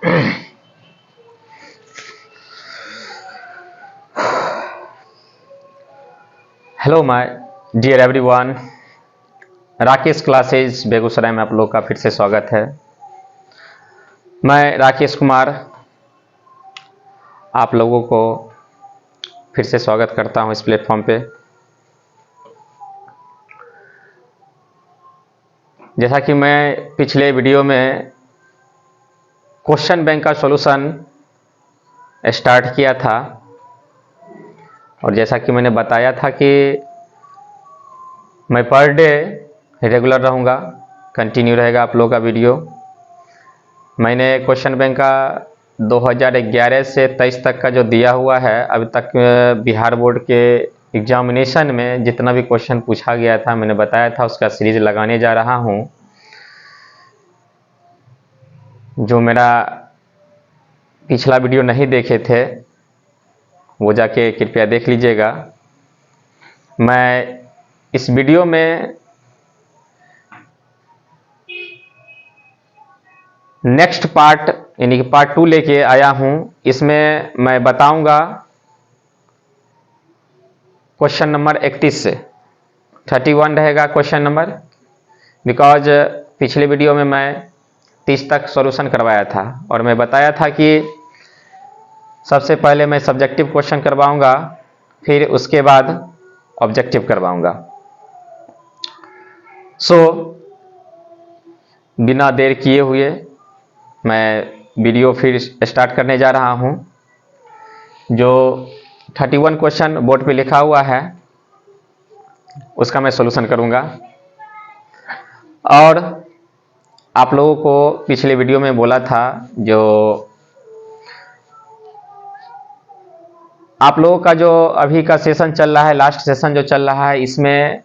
Hello my dear everyone, Rakesh classes Begusarai में आप लोग का फिर से स्वागत है। मैं राकेश कुमार आप लोगों को फिर से स्वागत करता हूं इस प्लेटफॉर्म पे। जैसा कि मैं पिछले वीडियो में क्वेश्चन बैंक का सॉल्यूशन स्टार्ट किया था और जैसा कि मैंने बताया था कि मैं पर डे रेगुलर रहूँगा, कंटिन्यू रहेगा आप लोगों का वीडियो। मैंने क्वेश्चन बैंक का 2011 से 23 तक का जो दिया हुआ है, अभी तक बिहार बोर्ड के एग्जामिनेशन में जितना भी क्वेश्चन पूछा गया था मैंने बताया था, उसका सीरीज लगाने जा रहा हूँ। जो मेरा पिछला वीडियो नहीं देखे थे वो जाके कृपया देख लीजिएगा। मैं इस वीडियो में नेक्स्ट पार्ट यानी कि पार्ट 2 लेके आया हूं। इसमें मैं बताऊंगा क्वेश्चन नंबर 31 से 31 रहेगा क्वेश्चन नंबर, बिकॉज पिछले वीडियो में मैं 30 तक सॉल्यूशन करवाया था और मैं बताया था कि सबसे पहले मैं सब्जेक्टिव क्वेश्चन करवाऊंगा, फिर उसके बाद ऑब्जेक्टिव करवाऊंगा। बिना देर किए हुए मैं वीडियो फिर स्टार्ट करने जा रहा हूं। जो 31 क्वेश्चन बोर्ड पे लिखा हुआ है उसका मैं सॉल्यूशन करूंगा। और आप लोगों को पिछले वीडियो में बोला था, जो आप लोगों का जो अभी का सेशन चल रहा है, लास्ट सेशन जो चल रहा है, इसमें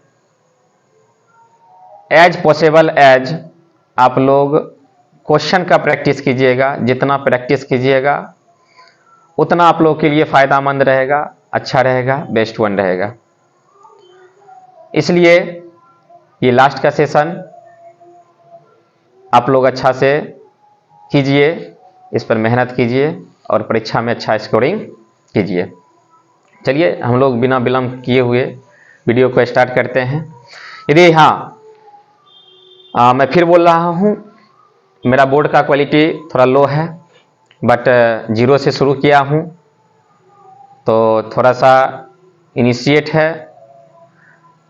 एज पॉसिबल एज आप लोग क्वेश्चन का प्रैक्टिस कीजिएगा। जितना प्रैक्टिस कीजिएगा उतना आप लोगों के लिए फायदामंद रहेगा, अच्छा रहेगा, बेस्ट वन रहेगा। इसलिए ये लास्ट का सेशन आप लोग अच्छा से कीजिए, इस पर मेहनत कीजिए और परीक्षा में अच्छा स्कोरिंग कीजिए। चलिए हम लोग बिना विलंब किए हुए वीडियो को स्टार्ट करते हैं। यदि मैं फिर बोल रहा हूँ, मेरा बोर्ड का क्वालिटी थोड़ा लो है, बट 0 से शुरू किया हूँ तो थोड़ा सा इनिशिएट है,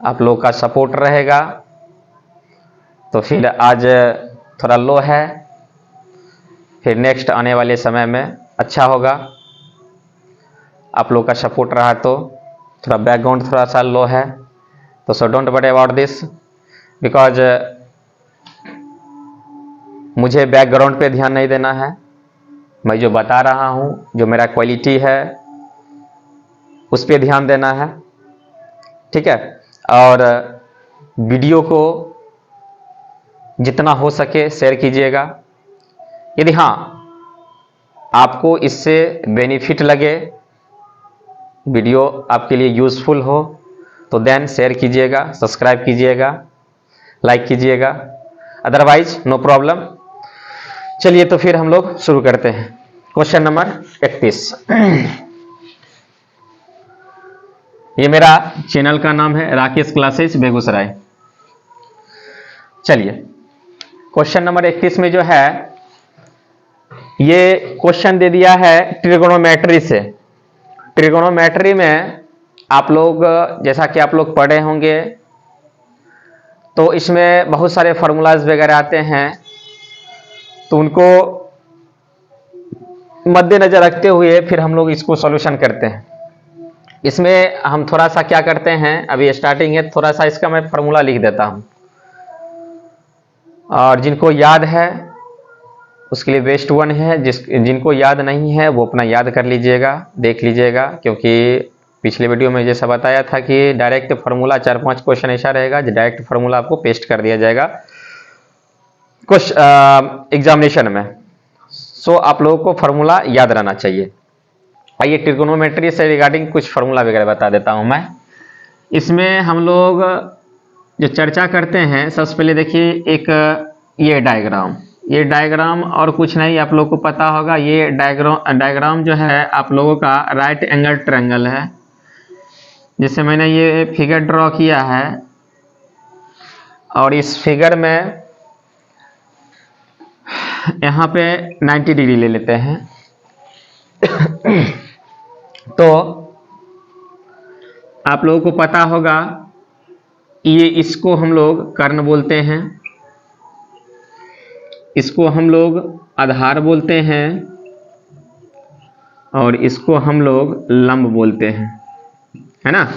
आप लोग का सपोर्ट रहेगा तो फिर आज थोड़ा लो है, फिर नेक्स्ट आने वाले समय में अच्छा होगा। आप लोग का सपोर्ट रहा तो थोड़ा बैकग्राउंड थोड़ा सा लो है तो so don't worry about this, because मुझे बैकग्राउंड पे ध्यान नहीं देना है। मैं जो बता रहा हूँ, जो मेरा क्वालिटी है उस पे ध्यान देना है, ठीक है। और वीडियो को जितना हो सके शेयर कीजिएगा। यदि आपको इससे बेनिफिट लगे, वीडियो आपके लिए यूजफुल हो तो देन शेयर कीजिएगा, सब्सक्राइब कीजिएगा, लाइक कीजिएगा, अदरवाइज नो प्रॉब्लम। चलिए तो फिर हम लोग शुरू करते हैं। Question number 31। ये मेरा चैनल का नाम है राकेश क्लासेस बेगूसराय। चलिए क्वेश्चन नंबर 31 में जो है, ये क्वेश्चन दे दिया है ट्रिगोनोमेट्री से। ट्रिगोनोमेट्री में आप लोग जैसा कि आप लोग पढ़े होंगे तो इसमें बहुत सारे फार्मूलाज वगैरह आते हैं, तो उनको मद्देनजर रखते हुए फिर हम लोग इसको सॉल्यूशन करते हैं। इसमें हम थोड़ा सा क्या करते हैं, अभी स्टार्टिंग है, थोड़ा सा इसका मैं फार्मूला लिख देता हूं और जिनको याद है उसके लिए बेस्ट वन है, जिनको याद नहीं है वो अपना याद कर लीजिएगा, देख लीजिएगा। क्योंकि पिछले वीडियो में जैसा बताया था कि डायरेक्ट फार्मूला 4-5 क्वेश्चन ऐसा रहेगा जो डायरेक्ट फार्मूला आपको पेस्ट कर दिया जाएगा एग्जामिनेशन में। सो आप लोगों को फार्मूला याद रहना चाहिए। आइए ट्रिगोनोमेट्री से रिगार्डिंग कुछ फार्मूला वगैरह बता देता हूं मैं। इसमें हम लोग जो चर्चा करते हैं, सबसे पहले देखिए एक ये डायग्राम, ये डायग्राम और कुछ नहीं, आप लोगों को पता होगा। ये डायग्राम जो है आप लोगों का राइट एंगल ट्रायंगल है। जैसे मैंने ये फिगर ड्रॉ किया है और इस फिगर में यहाँ पे 90 डिग्री ले लेते हैं। तो आप लोगों को पता होगा ये, इसको हम लोग कर्ण बोलते हैं, इसको हम लोग आधार बोलते हैं और इसको हम लोग लंब बोलते हैं, है ना।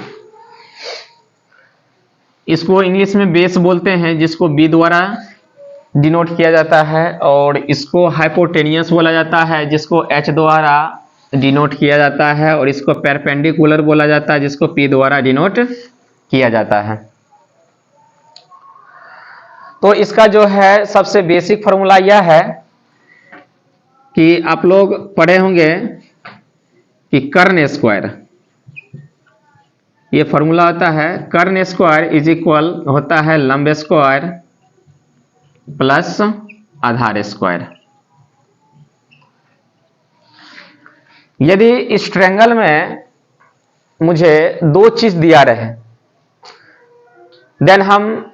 इसको इंग्लिश में बेस बोलते हैं, जिसको बी द्वारा डिनोट किया जाता है, और इसको हाइपोटेनियस बोला जाता है, जिसको एच द्वारा डिनोट किया जाता है, और इसको परपेंडिकुलर बोला जाता है, जिसको पी द्वारा डिनोट किया जाता है। तो इसका जो है सबसे बेसिक फॉर्मूला यह है कि आप लोग पढ़े होंगे कि कर्ण स्क्वायर, ये फॉर्मूला होता है कर्ण स्क्वायर इज इक्वल होता है लंब स्क्वायर प्लस आधार स्क्वायर। यदि इस ट्रायंगल में मुझे दो चीज दिया रहे, देन हम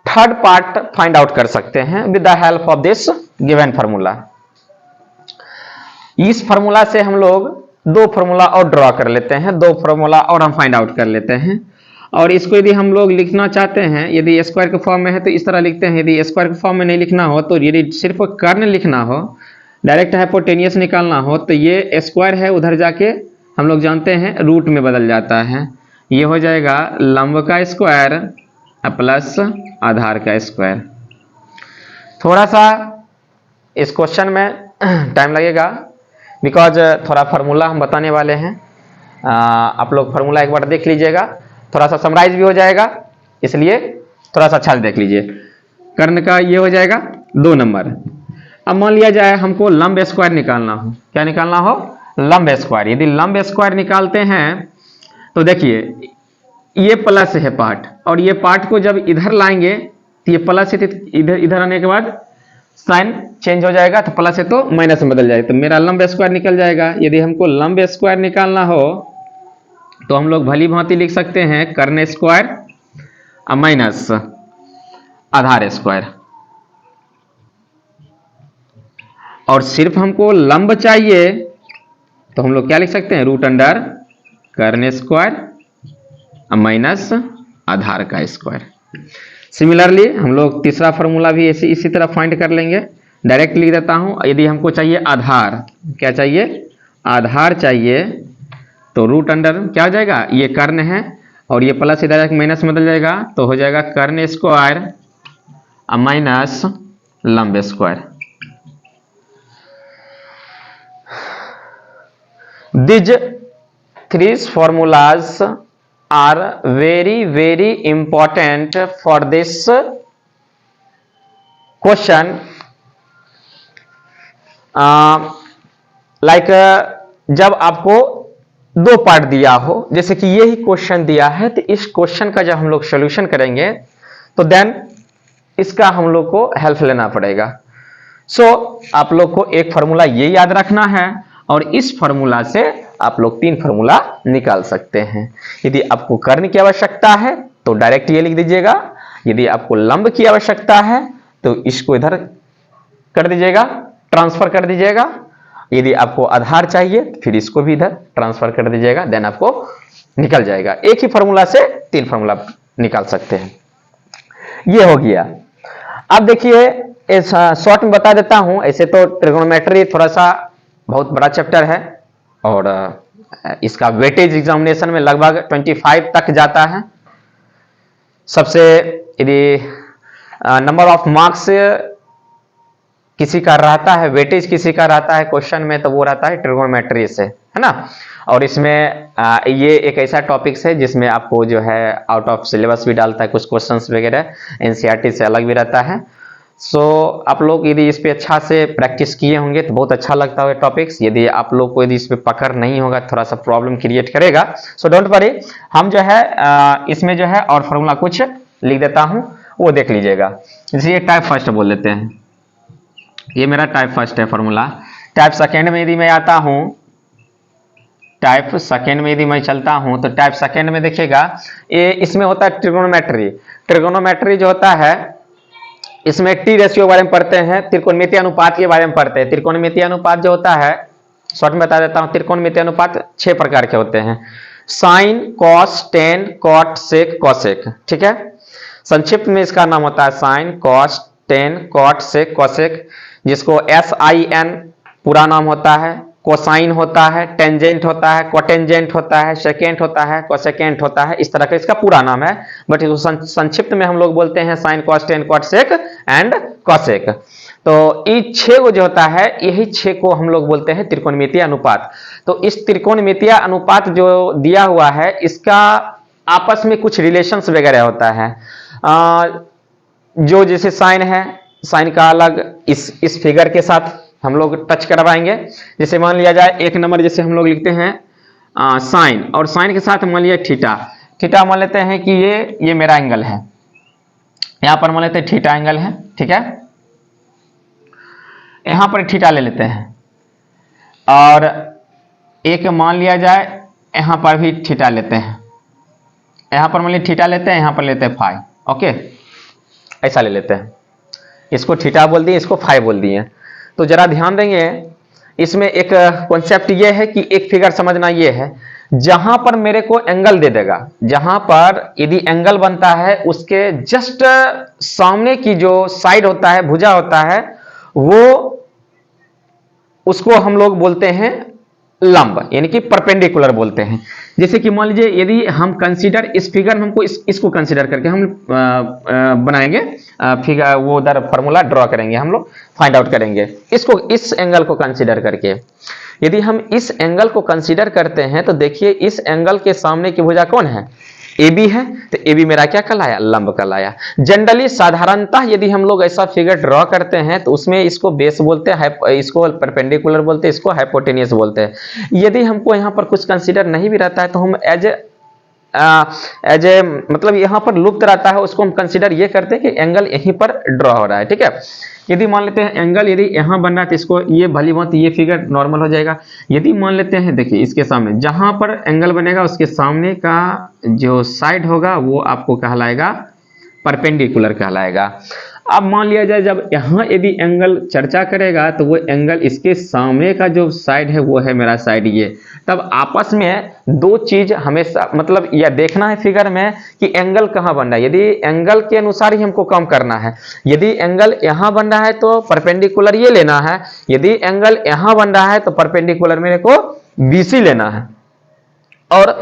थर्ड पार्ट फाइंड आउट कर सकते हैं with the help of this given formula. इस फार्मूला से हम लोग दो फार्मूला और ड्रॉ कर लेते हैं, दो फार्मूला और हम फाइंड आउट कर लेते हैं। और इसको यदि हम लोग लिखना चाहते हैं, यदि स्क्वायर के फॉर्म में है तो इस तरह लिखते हैं, यदि स्क्वायर के फॉर्म में नहीं लिखना हो, तो यदि सिर्फ कर्ण लिखना हो, डायरेक्ट हाइपोटेनियस निकालना हो, तो ये स्क्वायर है उधर जाके हम लोग जानते हैं रूट में बदल जाता है। ये हो जाएगा लंब का स्क्वायर प्लस आधार का स्क्वायर। थोड़ा सा इस क्वेश्चन में टाइम लगेगा, बिकॉज थोड़ा फार्मूला हम बताने वाले हैं। आप लोग फार्मूला एक बार देख लीजिएगा, थोड़ा सा समराइज भी हो जाएगा, इसलिए थोड़ा सा अच्छा से देख लीजिए। कर्ण का ये हो जाएगा 2 नंबर। अब मान लिया जाए हमको लंब स्क्वायर निकालना हो, क्या निकालना हो? लंब स्क्वायर। यदि लंब स्क्वायर निकालते हैं तो देखिए ये प्लस है पार्ट, और ये पार्ट को जब इधर लाएंगे तो ये प्लस है, इधर आने के बाद साइन चेंज हो जाएगा, तो प्लस है तो माइनस में बदल जाएगा, तो मेरा लंब स्क्वायर निकल जाएगा। यदि हमको लंब स्क्वायर निकालना हो तो हम लोग भली भांति लिख सकते हैं कर्ण स्क्वायर माइनस आधार स्क्वायर, और सिर्फ हमको लंब चाहिए तो हम लोग क्या लिख सकते हैं? रूट अंडर कर्ण स्क्वायर माइनस आधार का स्क्वायर। सिमिलरली हम लोग तीसरा फॉर्मूला भी इसी तरह फाइंड कर लेंगे। डायरेक्ट लिख देता हूं, यदि हमको चाहिए आधार, क्या चाहिए? आधार चाहिए, तो रूट अंडर क्या हो जाएगा? ये कर्ण है और ये प्लस इधर जाकर माइनस में बदल जाएगा, तो हो जाएगा कर्ण स्क्वायर माइनस लंब square. These 3 formulas are very important for this question. जब आपको 2 पार्ट दिया हो, जैसे कि यही क्वेश्चन दिया है, तो इस क्वेश्चन का जब हम लोग सॉल्यूशन करेंगे तो देन इसका हम लोग को हेल्प लेना पड़ेगा। सो आप लोग को एक फार्मूला ये याद रखना है, और इस फार्मूला से आप लोग 3 फार्मूला निकाल सकते हैं। यदि आपको कर्ण की आवश्यकता है तो डायरेक्ट ये लिख दीजिएगा, यदि आपको लंब की आवश्यकता है तो इसको इधर कर दीजिएगा, ट्रांसफर कर दीजिएगा। यदि आपको आधार चाहिए तो फिर इसको भी इधर ट्रांसफर कर दीजिएगा, देन आपको निकल जाएगा। एक ही फार्मूला से 3 फार्मूला निकाल सकते हैं। ये हो गया। अब देखिए इस शॉर्ट में बता देता हूं। ऐसे तो ट्रिगोनोमेट्री थोड़ा सा बहुत बड़ा चैप्टर है, और इसका वेटेज एग्जामिनेशन में लगभग 25 तक जाता है। सबसे यदि नंबर ऑफ मार्क्स किसी का रहता है, वेटेज किसी का रहता है क्वेश्चन में, तो वो रहता है ट्रिगोनोमेट्री से, है ना। और इसमें ये एक ऐसा टॉपिक है जिसमें आपको जो है आउट ऑफ सिलेबस भी डालता है, कुछ क्वेश्चंस वगैरह एनसीईआरटी से अलग भी रहता है। सो आप लोग यदि इस पे अच्छा से प्रैक्टिस किए होंगे तो बहुत अच्छा लगता है टॉपिक्स। यदि आप लोग को यदि इस पे पकड़ नहीं होगा, थोड़ा सा प्रॉब्लम क्रिएट करेगा। सो डोंट वरी, हम जो है इसमें जो है और फॉर्मूला कुछ लिख देता हूं, वो देख लीजिएगा। जैसे टाइप फर्स्ट बोल देते हैं, ये मेरा टाइप फर्स्ट है फॉर्मूला। टाइप सेकेंड में यदि मैं आता हूं, टाइप सेकेंड में यदि मैं चलता हूं तो टाइप सेकेंड में देखिएगा ये इसमें होता है ट्रिगोनोमेट्री। ट्रिगोनोमेट्री जो होता है इसमें टी रेशियो के बारे में पढ़ते हैं, त्रिकोणमितीय अनुपात के बारे में पढ़ते हैं। त्रिकोणमितीय अनुपात जो होता है, शॉर्ट में बता देता हूं, त्रिकोणमितीय अनुपात 6 प्रकार के होते हैं, साइन, कॉस, टेन, कॉट, सेक, कॉसेक। ठीक है, संक्षिप्त में इसका नाम होता है साइन, कॉस, टेन, कॉट, सेक, कॉसेक, जिसको SIN पूरा नाम होता है। कोसाइन होता है, टेंजेंट होता है, कोटेंजेंट होता है, सेकेंट होता है, कोसेकेंट होता है, इस तरह का इसका पूरा नाम है, बट इसको संक्षिप्त में हम लोग बोलते हैं sine, cos, tan, cot, sec and cosec. तो ये 6 को जो होता है, यही 6 को हम लोग बोलते हैं त्रिकोणमितीय अनुपात। तो इस त्रिकोणमितीय अनुपात जो दिया हुआ है, इसका आपस में कुछ रिलेशंस वगैरह होता है। जो जैसे साइन है, साइन का अलग इस फिगर के साथ हम लोग टच करवाएंगे। जैसे मान लिया जाए 1 नंबर, जैसे हम लोग लिखते हैं साइन, और साइन के साथ मान लिया थीटा। थीटा मान लेते हैं कि ये मेरा एंगल है, यहां पर मान लेते हैं थीटा एंगल है। ठीक है, यहां पर थीटा ले लेते हैं, और एक मान लिया जाए यहां पर भी थीटा लेते हैं, यहां पर मान लिया थीटा लेते हैं, यहां पर लेते हैं फाई। ओके, ऐसा ले लेते हैं, इसको थीटा बोल दिए, इसको फाई बोल दिए। तो जरा ध्यान देंगे, इसमें एक कॉन्सेप्ट ये है कि एक फिगर समझना ये है, जहां पर मेरे को एंगल दे देगा, जहां पर यदि एंगल बनता है उसके जस्ट सामने की जो साइड होता है, भुजा होता है, वो उसको हम लोग बोलते हैं लंब, यानी कि परपेंडिकुलर बोलते हैं। जैसे कि मान लीजिए यदि हम कंसीडर इस फिगर में हमको इसको कंसीडर करके हम बनाएंगे फिगर, वो उधर फॉर्मूला ड्रॉ करेंगे, हम लोग फाइंड आउट करेंगे इसको, इस एंगल को कंसीडर करके। यदि हम इस एंगल को कंसीडर करते हैं तो देखिए इस एंगल के सामने की भुजा कौन है, AB है, तो AB मेरा क्या कहलाया, लंब कहलाया। जनरली साधारणतः यदि हम लोग ऐसा फिगर ड्रॉ करते हैं तो उसमें इसको बेस बोलते हैं, इसको परपेंडिकुलर बोलते हैं, इसको हाइपोटेनियस बोलते हैं। यदि हमको यहाँ पर कुछ कंसीडर नहीं भी रहता है तो हम एज ए मतलब यहाँ पर लुप्त रहता है, उसको हम कंसीडर ये करते हैं कि एंगल यहीं पर ड्रॉ हो रहा है। ठीक है, यदि मान लेते हैं एंगल यदि यहाँ बन रहा है तो इसको ये भली बात ये फिगर नॉर्मल हो जाएगा। यदि मान लेते हैं, देखिए इसके सामने जहां पर एंगल बनेगा उसके सामने का जो साइड होगा वो आपको कहलाएगा परपेंडिकुलर कहलाएगा। अब मान लिया जाए जब यहाँ यदि एंगल चर्चा करेगा तो वो एंगल इसके सामने का जो साइड है वो है मेरा साइड ये, तब आपस में दो चीज हमेशा मतलब यह देखना है फिगर में कि एंगल कहाँ बन रहा है। यदि एंगल के अनुसार ही हमको कम करना है, यदि एंगल यहाँ बन रहा है तो परपेंडिकुलर ये लेना है, यदि एंगल यहाँ बन रहा है तो परपेंडिकुलर मेरे को BC लेना है। और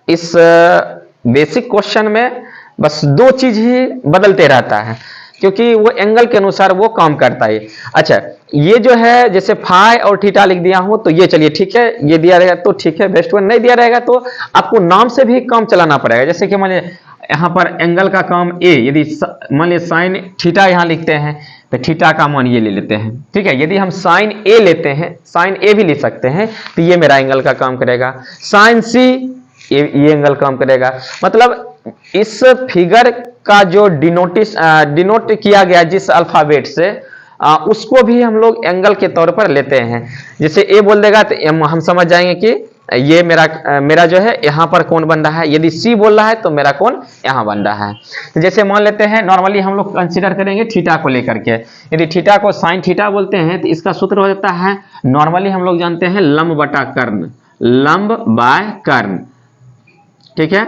इस बेसिक क्वेश्चन में बस दो चीज ही बदलते रहता है क्योंकि वो एंगल के अनुसार वो काम करता है। अच्छा, ये जो है जैसे फाई और थीटा लिख दिया हूं तो ये चलिए ठीक है, ये दिया रहेगा तो ठीक है, बेस्ट वन। नहीं दिया रहेगा तो आपको नाम से भी काम चलाना पड़ेगा। जैसे कि मान लीजिए यहाँ पर एंगल का काम A, यदि मान लीजिए साइन थीटा यहाँ लिखते हैं तो थीटा का मान ये ले लेते हैं। ठीक है, यदि हम साइन A लेते हैं, साइन A भी ले सकते हैं, तो ये मेरा एंगल का काम करेगा। साइन C ये एंगल काम करेगा। मतलब इस फिगर का जो डिनोट किया गया जिस अल्फाबेट से उसको भी हम लोग एंगल के तौर पर लेते हैं। जैसे ए बोल देगा तो हम समझ जाएंगे कि ये मेरा जो है यहाँ पर कौन बन रहा है। यदि सी बोल रहा है तो मेरा कौन यहाँ बन रहा है। तो जैसे मान लेते हैं नॉर्मली हम लोग कंसीडर करेंगे थीटा को लेकर के। यदि थीटा को साइन थीटा बोलते हैं तो इसका सूत्र हो जाता है, नॉर्मली हम लोग जानते हैं लंब बटा कर्ण, लंब बाय कर्ण। ठीक है,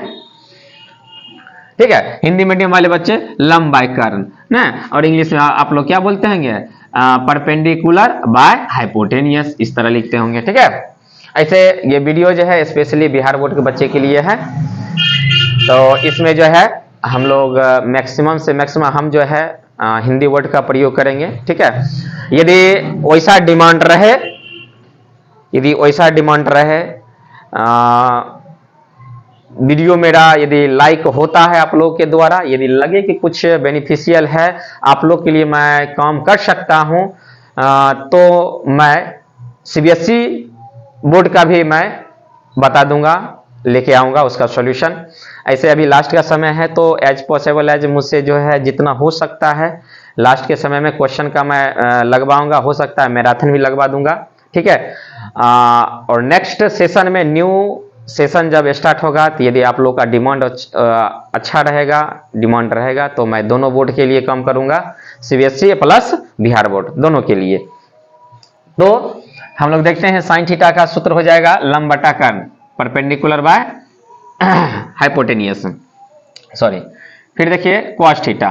ठीक है, हिंदी मीडियम वाले बच्चे लंब बाय कर्ण ना, और इंग्लिश में आप लोग क्या बोलते होंगे, परपेंडिकुलर बाय हाइपोटेनियस, इस तरह लिखते होंगे। ठीक है, ऐसे ये वीडियो जो है स्पेशली बिहार बोर्ड के बच्चे के लिए है। तो इसमें जो है हम लोग मैक्सिमम से मैक्सिमम हम जो है हिंदी वर्ड का प्रयोग करेंगे। ठीक है, यदि वैसा डिमांड रहे, यदि वैसा डिमांड रहे, वीडियो मेरा यदि लाइक होता है आप लोग के द्वारा, यदि लगे कि कुछ बेनिफिशियल है आप लोग के लिए, मैं काम कर सकता हूं, तो मैं CBSE बोर्ड का भी मैं बता दूंगा, लेके आऊंगा उसका सॉल्यूशन। ऐसे अभी लास्ट का समय है तो एज पॉसिबल एज मुझसे जो है जितना हो सकता है लास्ट के समय में क्वेश्चन का मैं लगवाऊंगा, हो सकता है मैराथन भी लगवा दूंगा, ठीक है। और नेक्स्ट सेशन में, न्यू सेशन जब स्टार्ट होगा, तो यदि आप लोग का डिमांड अच्छा रहेगा, डिमांड रहेगा, तो मैं दोनों बोर्ड के लिए काम करूंगा, सीबीएसई प्लस बिहार बोर्ड दोनों के लिए। तो हम लोग देखते हैं साइन थीटा का सूत्र हो जाएगा लंब बटा कर्ण, परपेंडिकुलर बाय हाइपोटेनियस, सॉरी। फिर देखिए कॉस थीटा,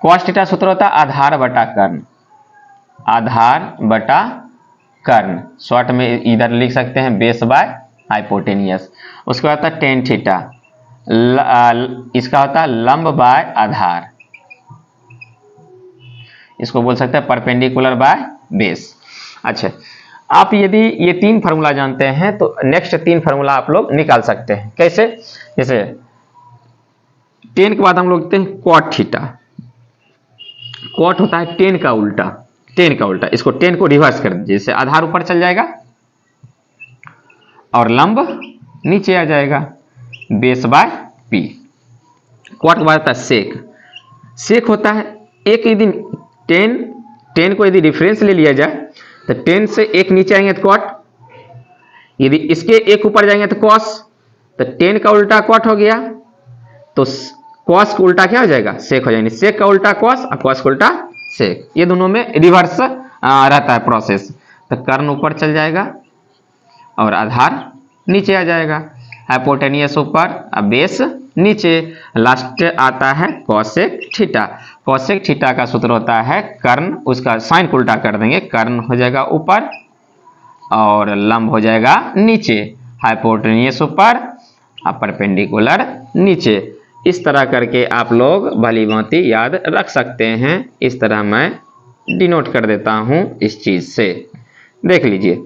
कॉस थीटा सूत्र होता है आधार बटा कर्ण, आधार बटा कर्ण, शॉर्ट में इधर लिख सकते हैं बेस बाय हाइपोटेनियस। उसके बाद होता है टेन थीटा, इसका होता है लंब बाय आधार, इसको बोल सकते हैं परपेंडिकुलर बाय बेस। अच्छा, आप यदि ये 3 फार्मूला जानते हैं तो नेक्स्ट 3 फार्मूला आप लोग निकाल सकते हैं। कैसे? जैसे 10 के बाद हम लोग देखते हैं कॉट थीटा, कॉट होता है 10 का उल्टा, 10 का उल्टा, इसको 10 को रिवर्स कर दीजिए, जैसे आधार ऊपर चल जाएगा और लंब नीचे आ जाएगा, बेस बाय पी। कॉट के बाद होता है सेक, सेक होता है एक, यदि 10 को यदि रिफरेंस ले लिया जाए तो 10 से एक नीचे आएंगे तो कॉट, यदि इसके एक ऊपर जाएंगे तो कॉस, तो 10 का उल्टा कॉट हो गया, तो कॉस का उल्टा क्या हो जाएगा? सेक हो जाएगा, सेक का उल्टा कॉस और कॉस का उल्टा सेक, ये दोनों में रिवर्स रहता है प्रोसेस। तो कर्ण ऊपर चल जाएगा और आधार नीचे आ जाएगा, हाइपोटेनियस ऊपर और बेस नीचे, लास्ट आता है कॉसेक थीटा। कॉसेक थीटा का सूत्र होता है कर्ण, उसका साइन को उल्टा कर देंगे, कर्ण हो जाएगा ऊपर और लंब हो जाएगा नीचे, हाइपोटेनियस ऊपर और परपेंडिकुलर नीचे। इस तरह करके आप लोग भली भांति याद रख सकते हैं। इस तरह मैं डिनोट कर देता हूं इस चीज से, देख लीजिए।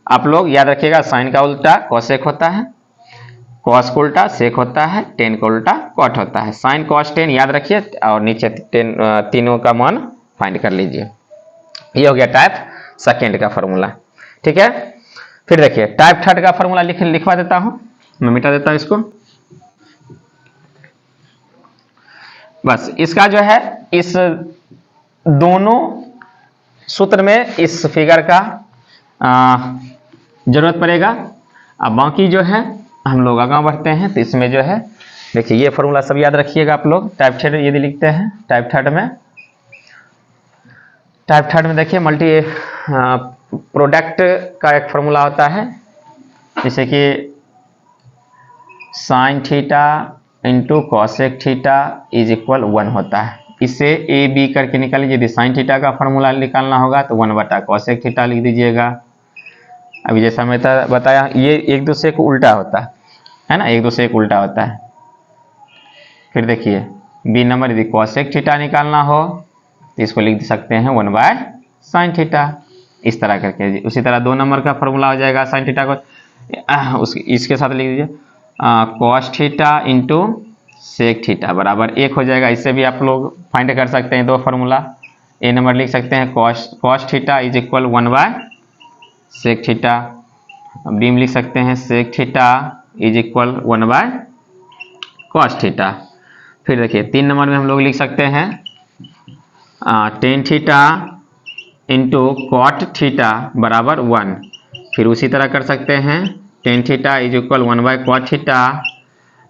आप लोग याद रखिएगा, साइन का उल्टा कॉसेक होता है, कॉस का उल्टा सेक होता है, 10 का उल्टा कॉट होता है। साइन कॉस 10 याद रखिए और नीचे 10 तीनों का मान फाइंड कर लीजिए। ये हो गया टाइप सेकेंड का फॉर्मूला, ठीक है। फिर देखिए टाइप थर्ड का फॉर्मूला लिखवा देता हूं, मैं मिटा देता हूं इसको। बस इसका जो है, इस दोनों सूत्र में इस फिगर का जरूरत पड़ेगा। अब बाकी जो है हम लोग आगे बढ़ते हैं, तो इसमें जो है देखिए ये फॉर्मूला सब याद रखिएगा आप लोग। टाइप थर्ड यदि लिखते हैं, टाइप थर्ड में देखिए मल्टी प्रोडक्ट का एक फॉर्मूला होता है, जैसे कि sine theta into cosec theta is equal 1 होता है। इसे ए बी करके निकालिए। यदि साइन थीटा का फॉर्मूला निकालना होगा तो 1 बटा कॉसेक थीटा लिख दीजिएगा। अभी जैसा मैं बताया, ये एक दूसरे को उल्टा होता है ना, एक दूसरे को उल्टा होता है। फिर देखिए बी नंबर, यदि कॉसेक थीटा निकालना हो तो इसको लिख सकते हैं 1 बाय साइन थीटा, इस तरह करके। उसी तरह 2 नंबर का फॉर्मूला हो जाएगा साइन थीटा को इसके साथ लिख दीजिए, cos theta into sec theta बराबर 1 हो जाएगा। इससे भी आप लोग फाइंड कर सकते हैं 2 फार्मूला। ए नंबर लिख सकते हैं cos theta is equal 1 by sec theta, B में लिख सकते हैं sec theta is equal 1 by cos theta. फिर देखिए 3 नंबर में हम लोग लिख सकते हैं tan theta into cot theta बराबर 1। फिर उसी तरह कर सकते हैं tan theta is equal 1 by cot theta,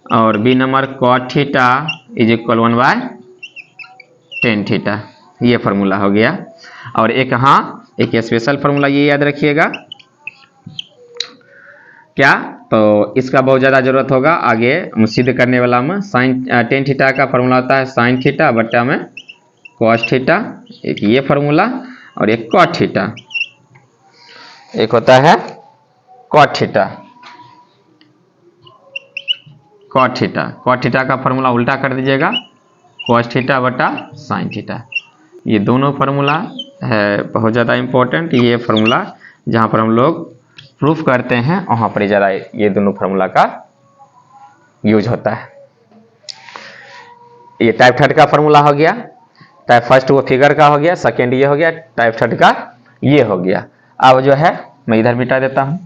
और बी number cot theta is equal 1 by tan theta. ये फार्मूला हो गया। और एक एक स्पेशल फार्मूला ये याद रखिएगा, क्या तो इसका बहुत ज़्यादा जरूरत होगा आगे सिद्ध करने वाला में। साइन टेन थीटा का फार्मूला होता है साइन थीटा बटा में कॉस थीटा, एक ये फार्मूला, और एक कॉट थीटा, एक होता है कॉट थीटा। कॉट थीटा का फार्मूला उल्टा कर दीजिएगा, कॉस थीटा बटा साइन थीटा। ये दोनों फार्मूला है बहुत ज़्यादा इम्पोर्टेंट। ये फार्मूला जहाँ पर हम लोग प्रूफ करते हैं वहाँ पर ज़्यादा ये दोनों फार्मूला का यूज होता है। ये टाइप थर्ड का फार्मूला हो गया। टाइप फर्स्ट वो फिगर का हो गया, सेकेंड ये हो गया, टाइप थर्ड का ये हो गया। अब जो है मैं इधर मिटा देता हूं।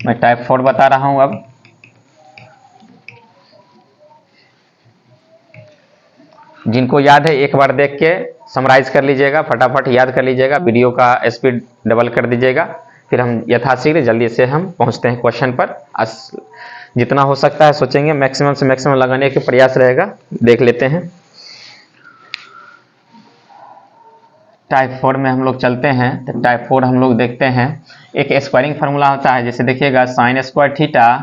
मैं टाइप 4 बता रहा हूं। अब जिनको याद है एक बार देख के समराइज कर लीजिएगा, फटाफट याद कर लीजिएगा, वीडियो का स्पीड डबल कर दीजिएगा, फिर हम यथाशीघ्र जल्दी से हम पहुंचते हैं क्वेश्चन पर। जितना हो सकता है सोचेंगे, मैक्सिमम से मैक्सिमम लगाने के प्रयास रहेगा। देख लेते हैं। टाइप 4 में हम लोग चलते हैं। तो टाइप 4 हम लोग देखते हैं, एक स्क्वायरिंग फार्मूला होता है, जैसे देखिएगा sine square theta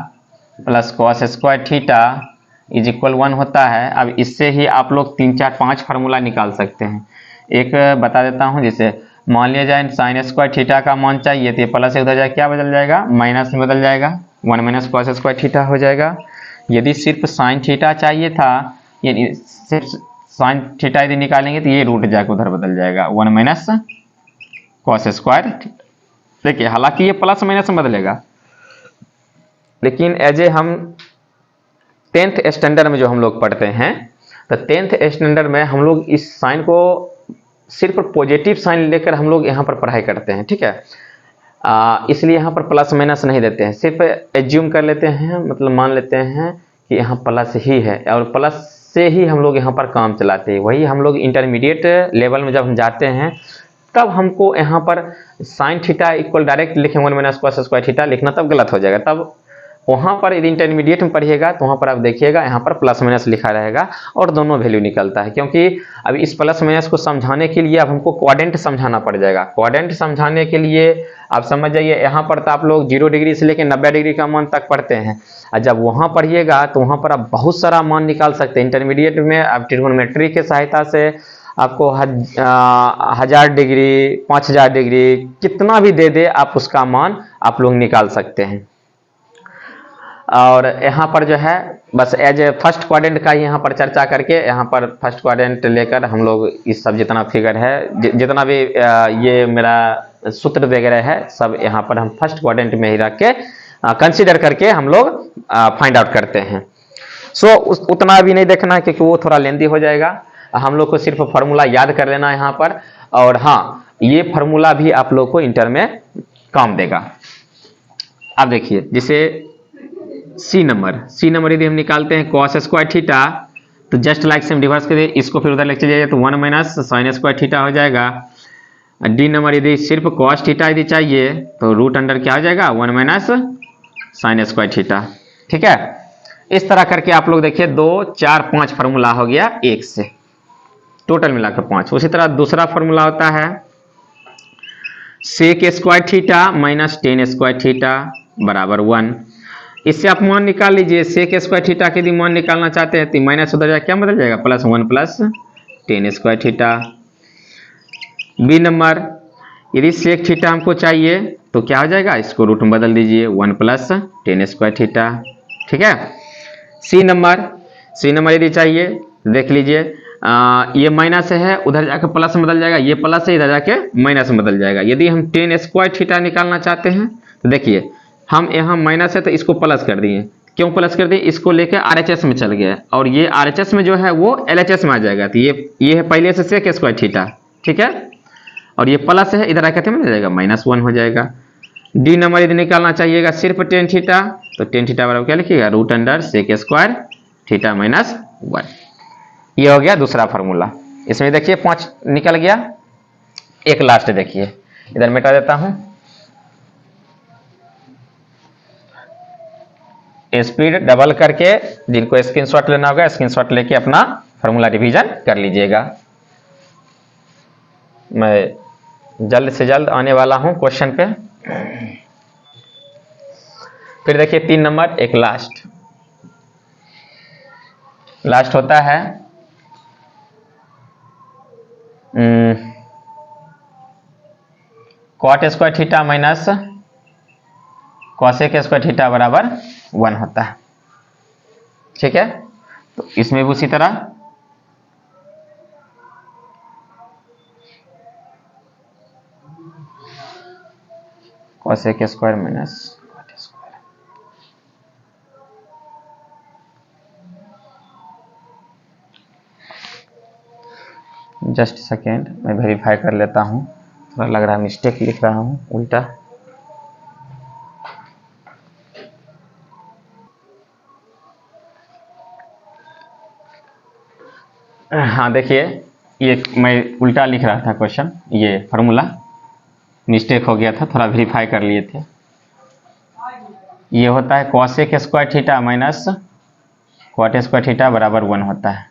plus cos square theta is equal 1 होता है। अब इससे ही आप लोग 3 4 5 फार्मूला निकाल सकते हैं। एक बता देता हूं, जैसे मान लिया जाए साइन स्क्वायर थीटा का मान चाहिए, तो ये प्लस से उधर जाए क्या बदल जाएगा, माइनस में बदल जाएगा, 1 माइनस कॉस स्क्वायर थीटा हो जाएगा। यदि सिर्फ साइन थीटा चाहिए था, यानी सिर्फ साइन थीटा यदि निकालेंगे तो ये रूट जाकर उधर बदल जाएगा, 1 माइनस कॉस स्क्वायर। देखिए हालांकि ये प्लस माइनस में बदलेगा, लेकिन एज ए हम 10th स्टैंडर्ड में जो हम लोग पढ़ते हैं, तो 10th स्टैंडर्ड में हम लोग इस साइन को सिर्फ पॉजिटिव साइन लेकर हम लोग यहाँ पर पढ़ाई करते हैं, ठीक है। इसलिए यहाँ पर प्लस माइनस नहीं देते हैं, सिर्फ एज्यूम कर लेते हैं, मतलब मान लेते हैं कि यहाँ प्लस ही है और प्लस से ही हम लोग यहाँ पर काम चलाते हैं। वही हम लोग इंटरमीडिएट लेवल में जब हम जाते हैं, तब हमको यहाँ पर साइन थीटा इक्वल डायरेक्ट लिखें 1 माइनस कॉस स्क्वायर थीटा लिखना तब गलत हो जाएगा। तब वहाँ पर यदि इंटरमीडिएट में पढ़िएगा तो वहाँ पर आप देखिएगा यहाँ पर प्लस माइनस लिखा रहेगा और दोनों वैल्यू निकलता है, क्योंकि अब इस प्लस माइनस को समझाने के लिए अब हमको क्वाड्रेंट समझाना पड़ जाएगा। क्वाड्रेंट समझाने के लिए आप समझ जाइए, यहाँ पर तो आप लोग 0 डिग्री से लेकर 90 डिग्री का मान तक पढ़ते हैं, और जब वहाँ पढ़िएगा तो वहाँ पर आप बहुत सारा मान निकाल सकते हैं। इंटरमीडिएट में आप ट्रिग्नोमेट्री के सहायता से आपको 1000 डिग्री 5000 डिग्री कितना भी दे दे, आप उसका मान आप लोग निकाल सकते हैं। और यहाँ पर जो है बस एज ए फर्स्ट क्वाड्रेंट का ही यहाँ पर चर्चा करके, यहाँ पर फर्स्ट क्वाड्रेंट लेकर हम लोग इस सब जितना फिगर है, जितना भी ये मेरा सूत्र वगैरह है, सब यहाँ पर हम फर्स्ट क्वाड्रेंट में ही रख के कंसीडर करके हम लोग फाइंड आउट करते हैं। सो उतना भी नहीं देखना है, क्योंकि वो थोड़ा लेंदी हो जाएगा। हम लोग को सिर्फ फार्मूला याद कर लेना है यहाँ पर, और हाँ ये फार्मूला भी आप लोग को इंटर में काम देगा। अब देखिए, जैसे सी नंबर यदि हम निकालते हैं कॉस स्क्वायर थीटा, तो जस्ट लाइक से हम रिवर्स करें, इसको फिर उधर लेके जाइए तो 1 माइनस साइन स्क्वायर थीटा हो जाएगा। डी नंबर यदि सिर्फ कॉस थीटा यदि चाहिए तो रूट अंडर क्या हो जाएगा, 1 माइनस साइन स्क्वायर थीटा, ठीक है। इस तरह करके आप लोग देखिए 2 4 5 फार्मूला हो गया एक से, टोटल मिलाकर 5। उसी तरह दूसरा फार्मूला होता है sec square theta minus tan square theta बराबर 1। इससे आप मान निकाल लीजिए, सेक स्क्वायर थीटा के यदि मान निकालना चाहते हैं तो माइनस उधर जाए क्या बदल जाएगा, plus 1 plus tan square theta. B number यदि सेक थीटा हमको चाहिए तो क्या हो जाएगा, इसको रूट में बदल दीजिए, 1 प्लस टेन स्क्वायर थीटा, ठीक है। सी नंबर यदि चाहिए देख लीजिए, ये माइनस है, उधर जाकर प्लस में बदल जाएगा, ये प्लस है, इधर जाके माइनस में बदल जाएगा। यदि हम टेन स्क्वायर थीटा निकालना चाहते हैं तो देखिए, हम यहाँ माइनस है तो इसको प्लस कर दिए, क्यों प्लस कर दिए, इसको लेकर आरएचएस में चल गया, और ये आरएचएस में जो है वो एलएचएस में आ जाएगा। तो ये है पहले से सेक स्क्वायर थीटा, ठीक है, और ये प्लस है, इधर आकर में जाएगा -1 हो जाएगा। डी नंबर यदि निकालना चाहिएगा सिर्फ टेन थीटा, तो टेन थीटा बराबर क्या लिखिएगा, root under sec square theta -1। ये हो गया दूसरा फार्मूला। इसमें देखिए 5 निकल गया। एक लास्ट देखिए, इधर मिटा देता हूं, स्पीड डबल करके, जिनको स्क्रीनशॉट लेना होगा स्क्रीनशॉट लेके अपना फार्मूला रिवीजन कर लीजिएगा। मैं जल्द से जल्द आने वाला हूं क्वेश्चन पे। फिर देखिए 3 नंबर, एक लास्ट होता है cot square theta minus cosec square theta बराबर 1 होता है, ठीक है। तो इसमें भी उसी तरह cosec square minus cot square, just second मैं वेरीफाई कर लेता हूं, थोड़ा लग रहा है मिस्टेक लिख रहा हूं उल्टा। हाँ देखिए, ये मैं उल्टा लिख रहा था क्वेश्चन, ये फार्मूला मिस्टेक हो गया था, थोड़ा वेरीफाई कर लिए थे। ये होता है cosec square theta minus cot square theta बराबर 1 होता है,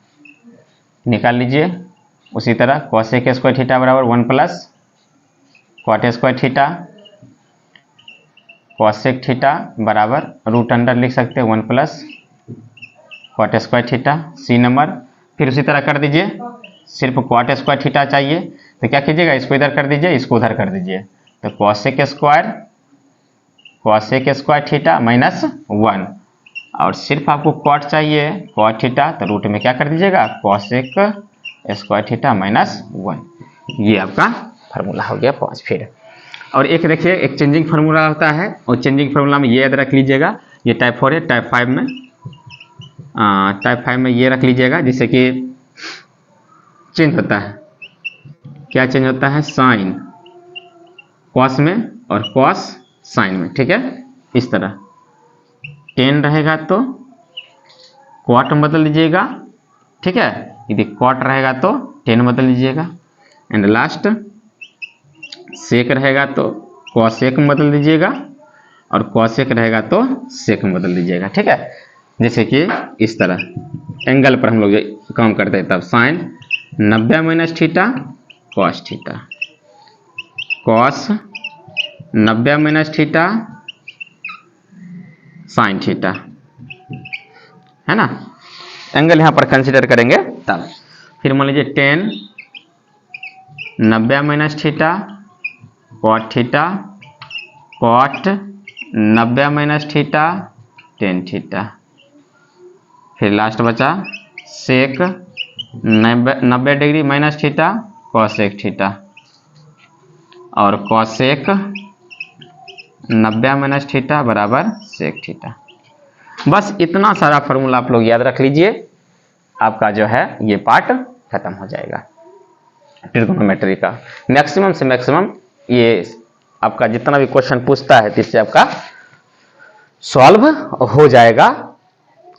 निकाल लीजिए। उसी तरह कॉसेक स्क्वायर थीटा बराबर 1 plus cot square theta cosec theta बराबर रूट अंडर लिख सकते हैं 1 plus cot square theta. C number फिर उसी तरह कर दीजिए, सिर्फ कॉट स्क्वायर थीटा चाहिए तो क्या कीजिएगा, इसको इधर कर दीजिए, इसको उधर कर दीजिए, तो कॉसेक स्क्वायर थीटा माइनस 1, और सिर्फ आपको कॉट चाहिए कॉट थीटा, तो रूट में क्या कर दीजिएगा, कॉसेक स्क्वायर थीटा माइनस 1। ये आपका फार्मूला हो गया 5। फिर और एक देखिए, एक चेंजिंग फार्मूला होता है, और चेंजिंग फार्मूला में ये याद रख लीजिएगा, ये टाइप 4 है, टाइप 5 में ये रख लीजिएगा, जिससे कि चेंज होता है, क्या चेंज होता है, साइन कॉस में और कॉस साइन में, ठीक है। इस तरह 10 रहेगा तो कॉट में बदल लीजिएगा, ठीक है, यदि कॉट रहेगा तो 10 बदल लीजिएगा, एंड लास्ट सेक रहेगा तो कॉसेक में बदल दीजिएगा, और कॉसेक रहेगा तो सेक में बदल दीजिएगा, ठीक है। जैसे कि इस तरह एंगल पर हम लोग काम करते हैं, तब sine 90 minus theta cos theta, cos 90 minus theta sine theta, है ना। एंगल यहाँ पर कंसिडर करेंगे तब। फिर मान लीजिए 10 90 minus theta cot theta, cot 90 minus theta tan theta, फिर लास्ट बचा sec 90 degree minus theta cosec theta, और कॉसेक 90 माइनस थीटा बराबर सेक थीटा। बस इतना सारा फार्मूला आप लोग याद रख लीजिए, आपका जो है ये पार्ट खत्म हो जाएगा ट्रिग्नोमेट्री का। मैक्सिमम से मैक्सिमम ये आपका जितना भी क्वेश्चन पूछता है, इससे आपका सॉल्व हो जाएगा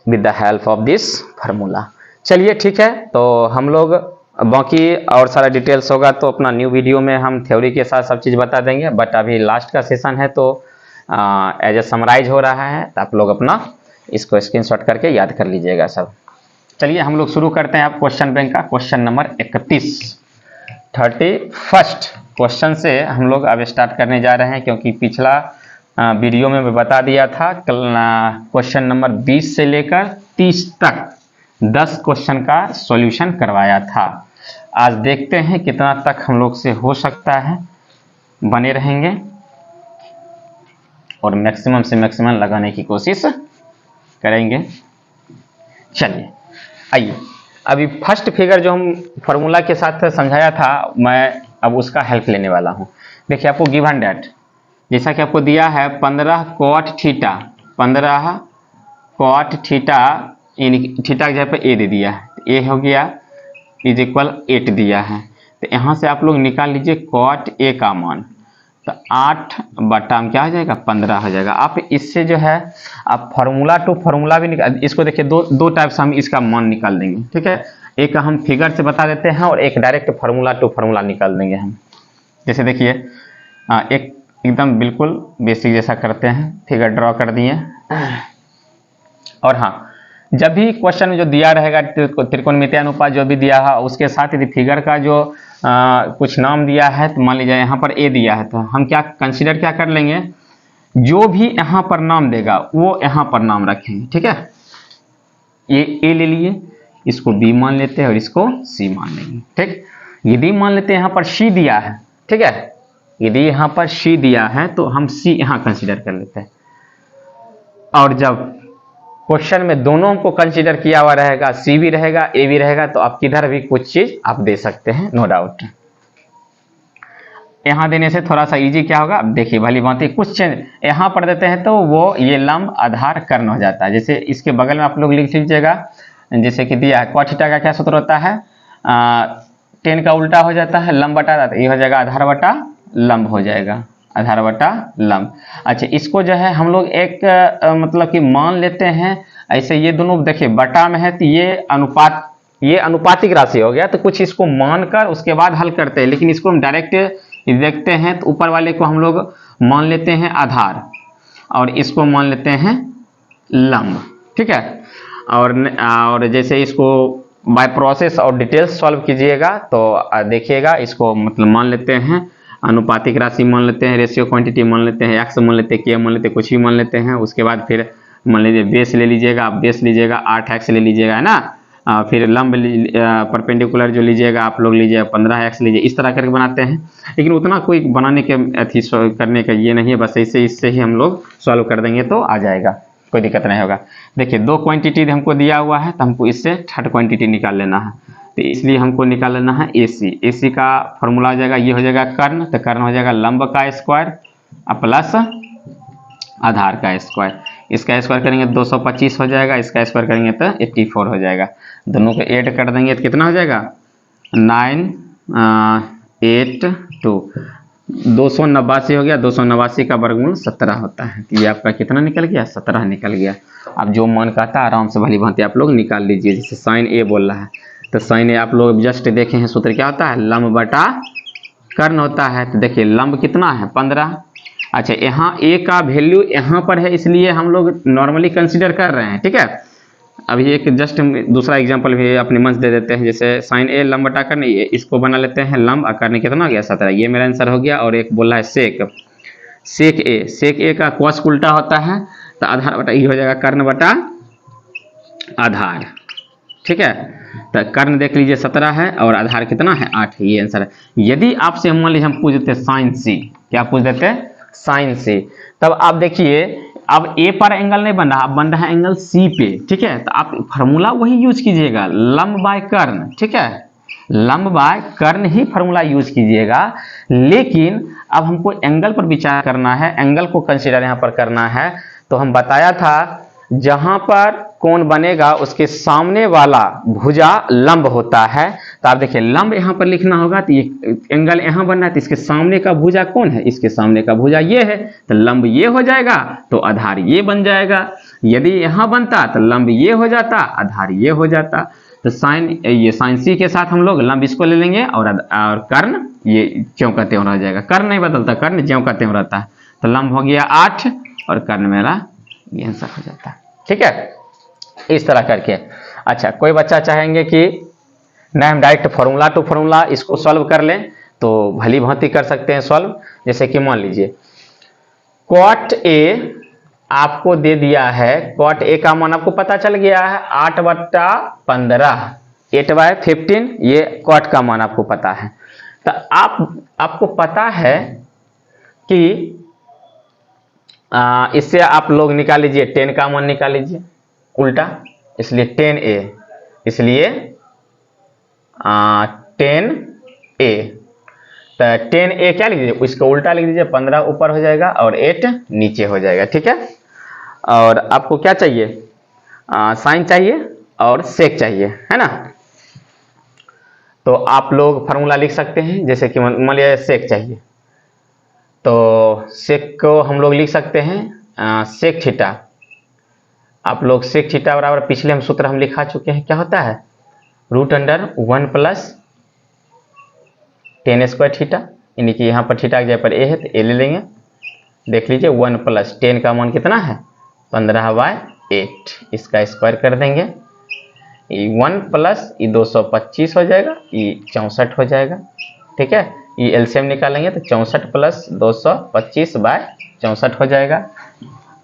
with the help of this formula. चलिए ठीक है, तो हम लोग बाकी और सारा डिटेल्स होगा तो अपना न्यू वीडियो में हम थ्योरी के साथ सब चीज़ बता देंगे, बट अभी लास्ट का सेशन है तो एज ए समराइज हो रहा है, तो आप लोग अपना इसको स्क्रीनशॉट करके याद कर लीजिएगा सब। चलिए हम लोग शुरू करते हैं आप क्वेश्चन बैंक का क्वेश्चन नंबर 31 क्वेश्चन से हम लोग अब स्टार्ट करने जा रहे हैं, क्योंकि पिछला वीडियो में मैं बता दिया था क्वेश्चन नंबर 20 से लेकर 30 तक 10 क्वेश्चन का सॉल्यूशन करवाया था। आज देखते हैं कितना तक हम लोग से हो सकता है, बने रहेंगे और मैक्सिमम से मैक्सिमम लगाने की कोशिश करेंगे। चलिए आइए, अभी फर्स्ट फिगर जो हम फॉर्मूला के साथ समझाया था, मैं अब उसका हेल्प लेने वाला हूं। देखिए आपको गिवन डेट जैसा कि आपको दिया है 15 कॉट थीटा, 15 कॉट थीटा, यानी थीटा की जगह पे ए दे दिया है, ए हो गया इज इक्वल 8 दिया है, तो यहाँ से आप लोग निकाल लीजिए कॉट ए का मान, तो 8 बटा क्या हो जाएगा 15 हो जाएगा। आप इससे जो है आप फार्मूला टू फार्मूला भी निकाल, इसको देखिए दो टाइप से हम इसका मान निकाल देंगे, ठीक है। एक हम फिगर से बता देते हैं और एक डायरेक्ट फार्मूला टू फार्मूला निकाल देंगे हम। जैसे देखिए एक एकदम बिल्कुल बेसिक जैसा करते हैं, फिगर ड्रॉ कर दिए, और हाँ जब भी क्वेश्चन में जो दिया रहेगा त्रिकोणमितीय अनुपात जो भी दिया है, उसके साथ यदि फिगर का जो कुछ नाम दिया है, तो मान लीजिए यहाँ पर ए दिया है, तो हम क्या कंसीडर क्या कर लेंगे, जो भी यहाँ पर नाम देगा वो यहाँ पर नाम रखेंगे, ठीक है। ये ए ले लिए, इसको बी मान लेते हैं और इसको सी मान लेंगे, ठीक। यदि मान लेते हैं यहाँ पर सी दिया है, ठीक है, यदि यहाँ पर सी दिया है तो हम सी यहाँ कंसीडर कर लेते हैं, और जब क्वेश्चन में दोनों को कंसीडर किया हुआ रहेगा, सी भी रहेगा ए भी रहेगा, तो आप किधर भी कुछ चीज आप दे सकते हैं, नो डाउट। यहां देने से थोड़ा सा इजी क्या होगा, अब देखिए भली भांति कुछ चेंज यहां पर देते हैं तो वो ये लंब आधार कर्ण हो जाता है। जैसे इसके बगल में आप लोग लिख लीजिएगा, जैसे कि दिया है कॉट थीटा का क्या सूत्र होता है, 10 का उल्टा हो जाता है लंब बटा, ये हो जाएगा आधार बटा लंब हो जाएगा, आधार बटा लंब। अच्छा इसको जो है हम लोग एक मतलब कि मान लेते हैं ऐसे, ये दोनों देखिए बटा में है तो ये अनुपात ये अनुपातिक राशि हो गया, तो कुछ इसको मानकर उसके बाद हल करते हैं, लेकिन इसको हम डायरेक्ट देखते हैं तो ऊपर वाले को हम लोग मान लेते हैं आधार और इसको मान लेते हैं लंब, ठीक है। और जैसे इसको बाय प्रोसेस और डिटेल्स सॉल्व कीजिएगा तो देखिएगा, इसको मतलब मान लेते हैं अनुपातिक राशि मान लेते हैं, रेशियो क्वांटिटी मान लेते हैं, एक्स मान लेते हैं, के मान लेते हैं, कुछ भी मान लेते हैं। उसके बाद फिर मान लीजिए बेस ले लीजिएगा, आप बेस लीजिएगा 8x ले लीजिएगा, है ना। फिर लंब परपेंडिकुलर जो लीजिएगा आप लोग लीजिएगा 15x लीजिए, इस तरह करके बनाते हैं। लेकिन उतना कोई बनाने के अथी करने का ये नहीं है, बस ऐसे इससे ही हम लोग सॉल्व कर देंगे तो आ जाएगा, कोई दिक्कत नहीं होगा। देखिए 2 क्वांटिटी हमको दिया हुआ है, तो हमको इससे थर्ड क्वांटिटी निकाल लेना है, तो इसलिए हमको निकाल लेना है AC। AC का फॉर्मूला हो जाएगा, ये हो जाएगा कर्ण, तो कर्ण हो जाएगा लंब का स्क्वायर प्लस आधार का स्क्वायर। इसका स्क्वायर करेंगे 225 हो जाएगा, इसका स्क्वायर करेंगे तो 84 हो जाएगा। दोनों को ऐड कर देंगे तो कितना हो जाएगा 982, 289 हो गया। 289 का वर्गमूल 17 होता है। ये आपका कितना निकल गया, 17 निकल गया। अब जो मन कहता है आराम से भली भांति आप लोग निकाल लीजिए। जैसे साइन ए बोल रहा है तो साइन ए आप लोग जस्ट देखे हैं, सूत्र क्या होता है, लंब बटा कर्ण होता है। तो देखिए लंब कितना है 15। अच्छा, यहाँ ए का वैल्यू यहाँ पर है, इसलिए हम लोग नॉर्मली कंसीडर कर रहे हैं, ठीक है। अभी एक जस्ट दूसरा एग्जांपल भी अपने मन से दे देते हैं। जैसे साइन ए लंब बटा कर्ण, ये इसको बना लेते हैं लंब, कर्ण कितना हो गया 17, ये मेरा आंसर हो गया। और एक बोला है सेक, सेक ए का कॉस उल्टा होता है, तो आधार बटा ये हो जाएगा कर्ण बटा आधार, ठीक है। तो कर्ण देख लीजिए 17 है और आधार कितना है 8 है, ये आंसर है। यदि आपसे मान लीजिए हम पूछ देते साइन सी, क्या पूछ देते हैं साइन सी, तब आप देखिए अब ए पर एंगल नहीं बन रहा, अब बन रहा है एंगल सी पे, ठीक है। तो आप फार्मूला वही यूज कीजिएगा, लंब बाय कर्ण, ठीक है, लंब बाय कर्ण ही फार्मूला यूज कीजिएगा। लेकिन अब हमको एंगल पर विचार करना है, एंगल को कंसीडर यहाँ पर करना है। तो हम बताया था जहां पर कोण बनेगा उसके सामने वाला भुजा लंब होता है। तो आप देखिए लंब यहाँ पर लिखना होगा, तो ये एंगल यहाँ बन रहा है, तो इसके सामने का भुजा कौन है, इसके सामने का भुजा ये है, तो लंब ये हो जाएगा, तो आधार ये बन जाएगा। यदि यहाँ बनता तो लंब ये हो जाता, आधार ये हो जाता। तो ये साइन सी के साथ हम लोग लंब इसको ले लेंगे और कर्ण ये ज्यों का त्यों रह जाएगा, कर्ण नहीं बदलता, कर्ण ज्यों का त्यों रहता है। तो लंब हो गया 8 और कर्ण मेरा ये आंसर हो जाता है, ठीक है, इस तरह करके। अच्छा, कोई बच्चा चाहेंगे कि नहीं हम डायरेक्ट फॉर्मूला टू फॉर्मूला इसको सॉल्व कर लें, तो भली भांति कर सकते हैं सॉल्व। जैसे कि मान लीजिए कॉट ए आपको दे दिया है, कॉट ए का मान आपको पता चल गया है 8/15, 8/15, ये कॉट का मान आपको पता है। तो आपको पता है कि इससे आप लोग निकाल लीजिए 10 का मान निकाल लीजिए उल्टा, इसलिए 10a, इसलिए 10a। तो 10a क्या लिख दीजिए, इसको उल्टा लिख दीजिए, 15 ऊपर हो जाएगा और 8 नीचे हो जाएगा, ठीक है। और आपको क्या चाहिए, साइन चाहिए और सेक चाहिए, है ना। तो आप लोग फार्मूला लिख सकते हैं। जैसे कि मान लिया सेक चाहिए, तो सेक को हम लोग लिख सकते हैं सेक थीटा। आप लोग सेक थीटा बराबर पिछले हम सूत्र हम लिखा चुके हैं, क्या होता है √1 + tan स्क्वायर थीटा, यानी कि यहाँ पर थीटा की जगह पर ए है तो ए ले लेंगे। देख लीजिए 1 + 10 का मान कितना है 15/8, इसका स्क्वायर कर देंगे। 1 + 225 हो जाएगा, ये 64 हो जाएगा, ठीक है। ये एलसीएम निकालेंगे तो 64 + 225/64 हो जाएगा।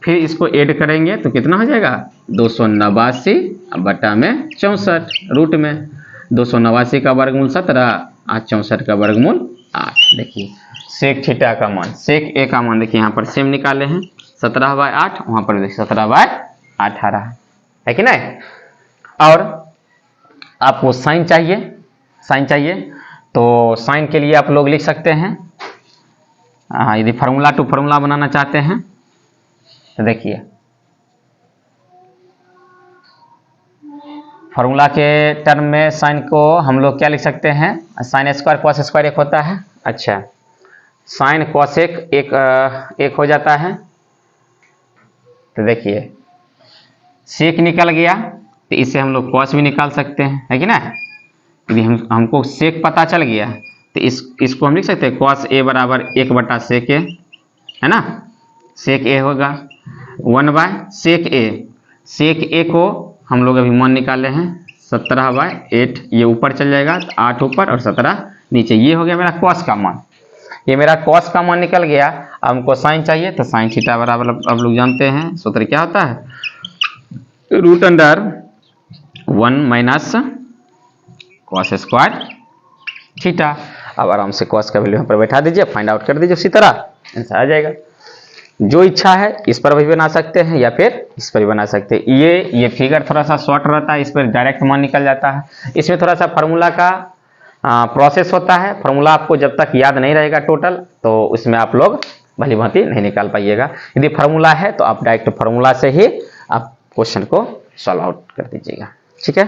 फिर इसको ऐड करेंगे तो कितना हो जाएगा 289/64 रूट में 289 का वर्गमूल 17 और 64 का वर्गमूल 8। देखिए सेक थीटा का मान, सेक ए का मान देखिए यहाँ पर सेम निकाले हैं 17/8, वहाँ पर देखिए 17/8 आ रहा है कि नहीं। और आपको साइन चाहिए, साइन चाहिए तो साइन के लिए आप लोग लिख सकते हैं, यदि फार्मूला टू फार्मूला बनाना चाहते हैं तो देखिए फार्मूला के टर्म में साइन को हम लोग क्या लिख सकते हैं, साइन स्क्वायर कॉस स्क्वायर एक होता है। अच्छा, साइन कॉसेक एक हो जाता है। तो देखिए सेक निकल गया, तो इससे हम लोग कॉस भी निकाल सकते हैं, है कि ना। यदि हमको सेक पता चल गया तो इसको हम लिख सकते हैं कॉस ए बराबर 1/सेक ए, है ना। सेक ए होगा 1/सेक ए। सेक ए को हम लोग अभी मान निकाले हैं 17/8, ये ऊपर चल जाएगा, 8 ऊपर और 17 नीचे। ये हो गया मेरा कॉस का मान। ये मेरा कॉस का मान निकल गया। अब हमको साइन चाहिए, तो साइन थीटा बराबर अब लोग जानते हैं सूत्र क्या होता है, √1 - cos स्क्वायर थीटा। अब आराम से कॉस का वैल्यू यहाँ पर बैठा दीजिए, फाइंड आउट कर दीजिए, उसी तरह आंसर आ जाएगा। जो इच्छा है इस पर भी बना सकते हैं या फिर इस पर भी बना सकते हैं। ये फिगर थोड़ा सा शॉर्ट रहता है, इस पर डायरेक्ट मान निकल जाता है। इसमें थोड़ा सा फार्मूला का प्रोसेस होता है। फार्मूला आपको जब तक याद नहीं रहेगा टोटल, तो उसमें आप लोग भली भांति नहीं निकाल पाइएगा। यदि फार्मूला है तो आप डायरेक्ट फार्मूला से ही आप क्वेश्चन को सॉल्व आउट कर दीजिएगा, ठीक है।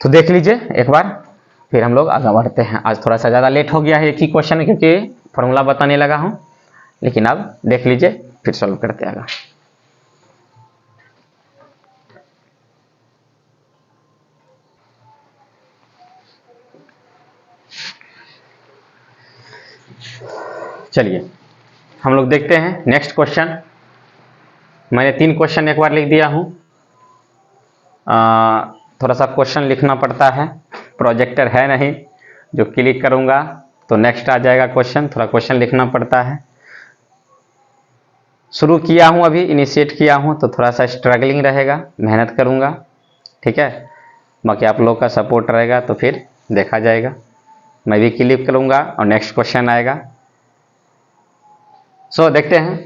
तो देख लीजिए एक बार, फिर हम लोग आगे बढ़ते हैं। आज थोड़ा सा ज़्यादा लेट हो गया है एक ही क्वेश्चन, क्योंकि फार्मूला बताने लगा हूँ, लेकिन अब देख लीजिए फिर सॉल्व करते आगे। चलिए हम लोग देखते हैं नेक्स्ट क्वेश्चन। मैंने 3 क्वेश्चन एक बार लिख दिया हूँ। थोड़ा सा क्वेश्चन लिखना पड़ता है, प्रोजेक्टर है नहीं, जो क्लिक करूँगा तो नेक्स्ट आ जाएगा क्वेश्चन। थोड़ा क्वेश्चन लिखना पड़ता है। शुरू किया हूँ, अभी इनिशिएट किया हूँ, तो थोड़ा सा स्ट्रगलिंग रहेगा, मेहनत करूँगा, ठीक है। बाकी आप लोग का सपोर्ट रहेगा तो फिर देखा जाएगा। मैं भी क्लिक करूँगा और नेक्स्ट क्वेश्चन आएगा। सो देखते हैं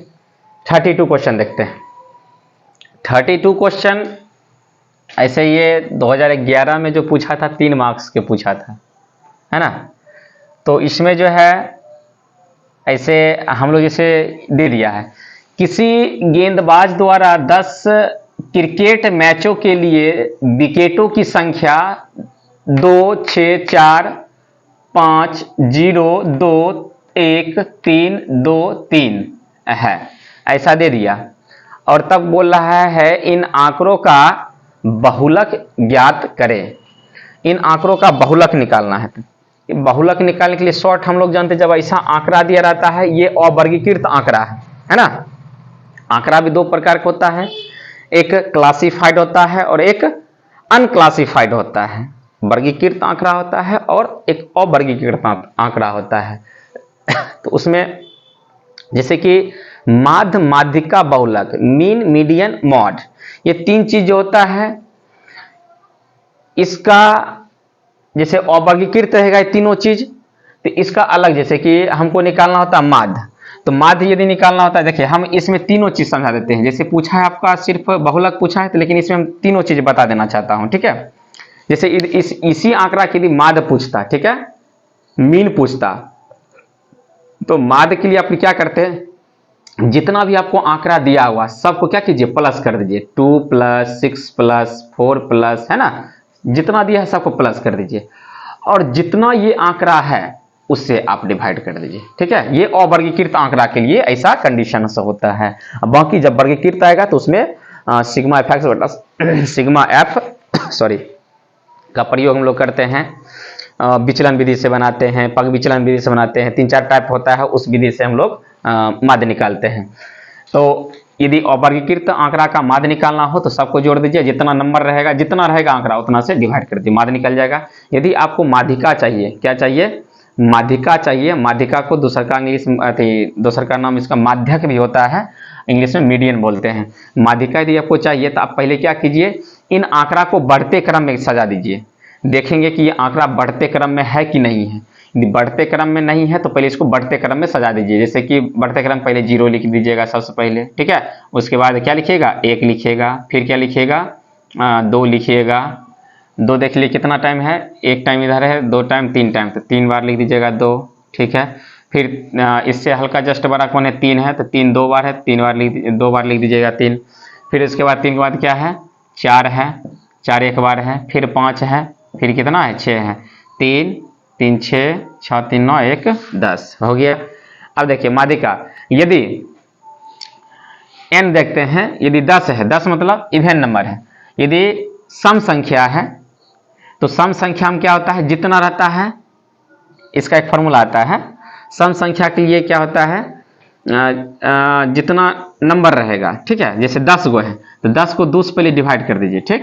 32 क्वेश्चन देखते हैं। 32 क्वेश्चन ऐसे ये 2011 में जो पूछा था 3 मार्क्स के पूछा था, है ना। तो इसमें जो है ऐसे हम लोग जैसे दे दिया है, किसी गेंदबाज द्वारा 10 क्रिकेट मैचों के लिए विकेटों की संख्या 2, 6, 4, 5, 0, 2, 1, 3, 2, 3 है, ऐसा दे दिया। और तब बोल रहा है इन आंकड़ों का बहुलक ज्ञात करें। इन आंकड़ों का बहुलक निकालना है। बहुलक निकालने के लिए शॉर्ट हम लोग जानते हैं, जब ऐसा आंकड़ा दिया रहता है, ये अवर्गीकृत आंकड़ा है ना। आंकड़ा भी 2 प्रकार का होता है, एक क्लासिफाइड होता है और एक अनक्लासिफाइड होता है। वर्गीकृत आंकड़ा होता है और एक अवर्गीकृत आंकड़ा होता है। तो उसमें जैसे कि माध्य, माध्यिका, बहुलक, मीन, मीडियन, मॉड, ये 3 चीज जो होता है, इसका जैसे अवर्गीकृत रहेगा ये तीनों चीज, तो इसका अलग, जैसे कि हमको निकालना होता है माध्य, तो माध्य यदि निकालना होता है, देखिए हम इसमें तीनों चीज समझा देते हैं। जैसे पूछा है आपका सिर्फ बहुलक पूछा है, तो लेकिन इसमें हम तीनों चीज बता देना चाहता हूं, ठीक है। जैसे इसी आंकड़ा के लिए माध्य पूछता, ठीक है, मीन पूछता, तो माध्य के लिए आप क्या करते हैं, जितना भी आपको आंकड़ा दिया हुआ सबको क्या कीजिए, प्लस कर दीजिए। 2 + 6 + 4 +, है ना, जितना दिया है सबको प्लस कर दीजिए, और जितना ये आंकड़ा है उससे आप डिवाइड कर दीजिए, ठीक है। ये अवर्गीकृत आंकड़ा के लिए ऐसा कंडीशन से होता है। बाकी जब वर्गीकृत आएगा तो उसमें सिग्मा एफ बटा सिग्मा एफ का प्रयोग हम लोग करते हैं। विचलन विधि से बनाते हैं, पग विचलन विधि से बनाते हैं, 3-4 टाइप होता है, उस विधि से हम लोग माध्य निकालते हैं। तो यदि अवर्गीकृत आंकड़ा का माध्य निकालना हो तो सबको जोड़ दीजिए, जितना नंबर रहेगा, जितना रहेगा आंकड़ा उतना से डिवाइड कर दीजिए, माध्य निकल जाएगा। यदि आपको माध्यिका चाहिए, क्या चाहिए, माध्यिका चाहिए, माध्यिका को दूसरा का इंग्लिश दूसरा का नाम इसका माध्यक भी होता है, इंग्लिश में मीडियन बोलते हैं। माध्यिका यदि आपको चाहिए तो आप पहले क्या कीजिए, इन आंकड़ा को बढ़ते क्रम में सजा दीजिए। देखेंगे कि ये आंकड़ा बढ़ते क्रम में है कि नहीं है। यदि बढ़ते क्रम में नहीं है तो पहले इसको बढ़ते क्रम में सजा दीजिए। जैसे कि बढ़ते क्रम पहले 0 लिख दीजिएगा सबसे पहले, ठीक है। उसके बाद क्या लिखिएगा, 1 लिखिएगा, फिर क्या लिखिएगा, 2 लिखिएगा। 2 देख लीजिए कितना टाइम है, 1 टाइम इधर है, 2 टाइम, 3 टाइम, तो 3 बार लिख दीजिएगा 2, ठीक है। फिर इससे हल्का जस्ट बड़ा कौन है, 3 है, तो 3 2 बार है, 2 बार लिख दीजिएगा 3। फिर इसके बाद 3 के बाद क्या है, 4 है, 4 एक बार है, फिर 5 है, फिर कितना है, 6 है, 3 3 6 6 3 9 1 10 हो गया। अब देखिए माध्यिका, यदि n देखते हैं, यदि 10 है, 10 मतलब इवेन नंबर है, यदि सम संख्या है, तो सम संख्या में क्या होता है, जितना रहता है, इसका एक फॉर्मूला आता है। सम संख्या के लिए क्या होता है, जितना नंबर रहेगा, ठीक है, जैसे 10 गो है तो 10 को 2 से पहले डिवाइड कर दीजिए, ठीक,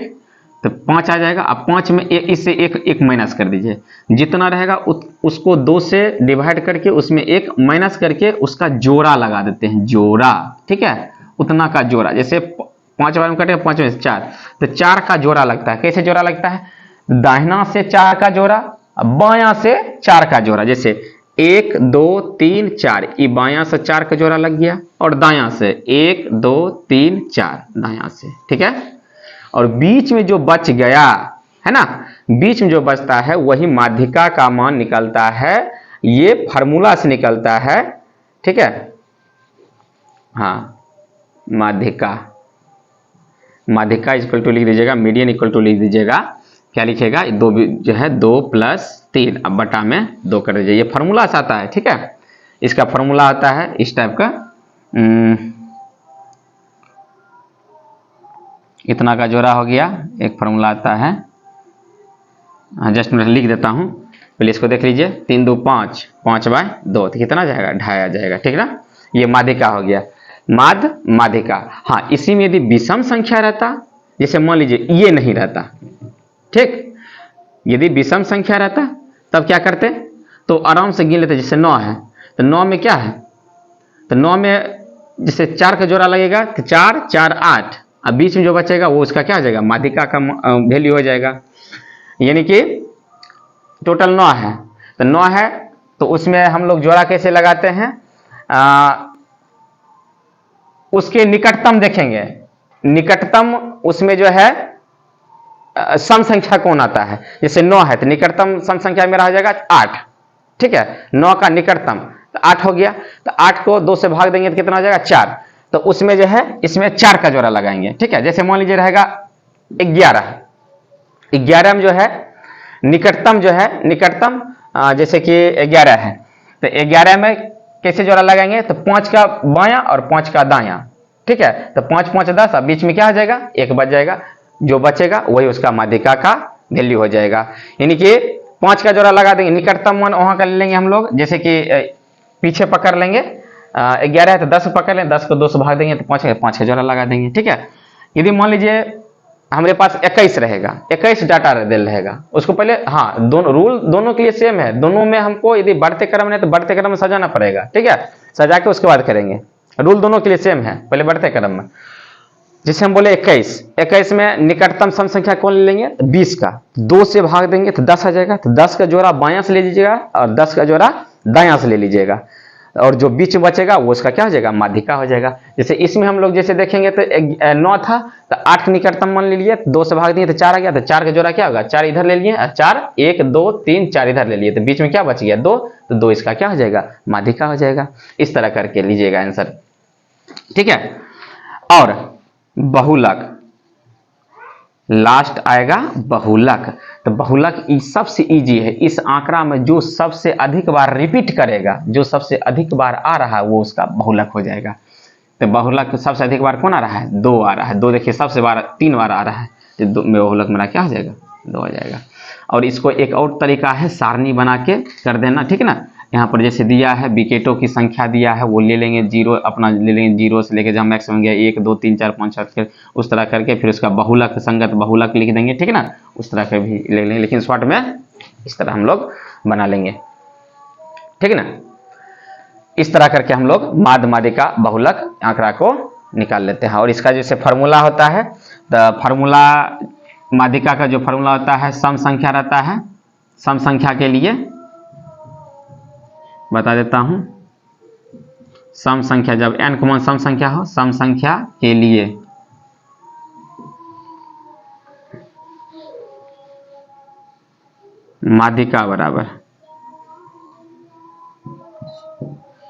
तो 5 आ जाएगा। अब 5 में इससे एक माइनस कर दीजिए, जितना रहेगा उसको 2 से डिवाइड करके उसमें एक माइनस करके उसका जोड़ा लगा देते हैं, जोड़ा, ठीक है, उतना का जोड़ा। जैसे 5 बार में कटेगा, 5 में से 4, तो 4 का जोड़ा लगता है। कैसे जोड़ा लगता है, दाहिना से 4 का जोड़ा, बायां से 4 का जोड़ा। जैसे 1 2 3 4, ये बायां से 4 का जोड़ा लग गया, और दायां से 1 2 3 4 दायां से, ठीक है। और बीच में जो बच गया है ना, बीच में जो बचता है वही माध्यिका का मान निकलता है, ये फार्मूला से निकलता है, ठीक है। हाँ, माध्यिका, माध्यिका इक्वल टू लिख दीजिएगा, मीडियन इक्वल टू लिख दीजिएगा, क्या लिखेगा, दो जो है 2 + 3, अब बटा में 2 कर दीजिए, ये फार्मूला से आता है, ठीक है। इसका फार्मूला आता है इस टाइप का, इतना का जोड़ा हो गया, एक फार्मूला आता है, जस्ट मैं लिख देता हूं, पहले इसको देख लीजिए, 3 2 5, 5/2, तो कितना जाएगा, 2.5 आ जाएगा, ठीक ना। ये माध्यिका हो गया, माध्यिका। हाँ, इसी में यदि विषम संख्या रहता, जैसे मान लीजिए ये नहीं रहता, ठीक, यदि विषम संख्या रहता तब क्या करते, तो आराम से गिन लेते। जैसे 9 है, तो 9 में क्या है, तो 9 में जैसे 4 का जोड़ा लगेगा, तो 4 4 8, अब बीच में जो बचेगा वो उसका क्या हो जाएगा, माध्यिका का वैल्यू हो जाएगा। यानी कि टोटल 9 है, तो 9 है, तो उसमें हम लोग जोड़ा कैसे लगाते हैं, उसके निकटतम देखेंगे, निकटतम उसमें जो है सम संख्या कौन आता है। जैसे 9 है तो निकटतम सम संख्या मेरा हो जाएगा 8, ठीक है, 9 का निकटतम तो 8 हो गया, तो 8 को 2 से भाग देंगे तो कितना हो जाएगा, 4, तो उसमें जो है इसमें 4 का जोड़ा लगाएंगे, ठीक है। जैसे मान लीजिए रहेगा 11, 11 में जो है निकटतम जो है, निकटतम जैसे कि 11 है, तो 11 में कैसे जोड़ा लगाएंगे, तो 5 का बायां और 5 का दायां, ठीक है, तो 5 5 10, अब बीच में क्या आ जाएगा, 1 बच जाएगा, जो बचेगा वही उसका माध्यिका का वैल्यू हो जाएगा। यानी कि 5 का जोड़ा लगा देंगे, निकटतम मान वहां का ले लेंगे हम लोग, जैसे कि पीछे पकड़ लेंगे, 11 है तो 10 पकड़ लें, 10 को 2 से भाग देंगे तो 5 का जोड़ा लगा देंगे, ठीक है। यदि मान लीजिए हमारे पास 21 रहेगा, 21 डाटा दिल रहेगा, उसको पहले, हाँ, दोनों रूल दोनों के लिए सेम है, दोनों में हमको यदि बढ़ते क्रम में तो बढ़ते क्रम में सजाना पड़ेगा, ठीक है, सजा के उसके बाद करेंगे, रूल दोनों के लिए सेम है, पहले बढ़ते क्रम में। जैसे हम बोले 21 में निकटतम सम संख्या कौन ले लेंगे, 20 का 2 से भाग देंगे तो 10 आ जाएगा, तो 10 का जोड़ा बायां से ले लीजिएगा और 10 का जोड़ा दायां से ले लीजिएगा, और जो बीच में बचेगा वो उसका क्या हो जाएगा, माध्यिका हो जाएगा। जैसे इसमें हम लोग जैसे देखेंगे तो 9 था, तो 8 निकटतम मान लीजिए, 2 से भाग दिए तो 4 आ गया, तो 4 का जोड़ा क्या होगा, 4 इधर ले लिए, 4 1 2 3 4 इधर ले लिए, तो बीच में क्या बच गया, 2, तो 2 इसका क्या हो जाएगा, माध्यिका हो जाएगा। इस तरह करके लीजिएगा आंसर, ठीक है। और बहुलक, लास्ट आएगा बहुलक, तो बहुलक सबसे इजी है, इस आंकड़ा में जो सबसे अधिक बार रिपीट करेगा, जो सबसे अधिक बार आ रहा है वो उसका बहुलक हो जाएगा। तो बहुलक सबसे अधिक बार कौन आ रहा है, 2 आ रहा है, 2 देखिए सबसे बार 3 बार आ रहा है, तो बहुलक मेरा क्या हो जाएगा, 2 आ जाएगा। और इसको एक और तरीका है, सारणी बना के कर देना, ठीक है ना। यहाँ पर जैसे दिया है विकेटों की संख्या दिया है, वो ले लेंगे जीरो, अपना ले लेंगे जीरो से लेके जहाँ मैक्सिमम गया 1 2 3 4 5 7, उस तरह करके फिर उसका बहुलक संगत बहुलक लिख देंगे, ठीक है ना, उस तरह के भी ले लेंगे, लेकिन शॉर्ट में इस तरह हम लोग बना लेंगे, ठीक है ना। इस तरह करके हम लोग माध्य माध्यिका बहुलक आंकड़ा को निकाल लेते हैं। और इसका जैसे फार्मूला होता है, तो फार्मूला माध्यिका का जो फार्मूला होता है, सम संख्या रहता है, सम संख्या के लिए बता देता हूं, सम संख्या जब n कॉमन सम संख्या हो, सम संख्या के लिए माध्यिका बराबर,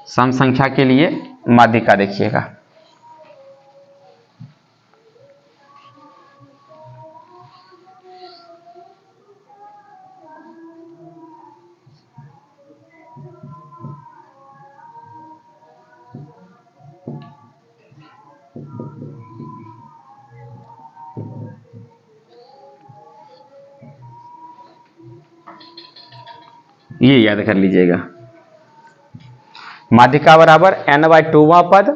सम संख्या के लिए माध्यिका देखिएगा, ये याद कर लीजिएगा। माध्यिका बराबर n/2वां पद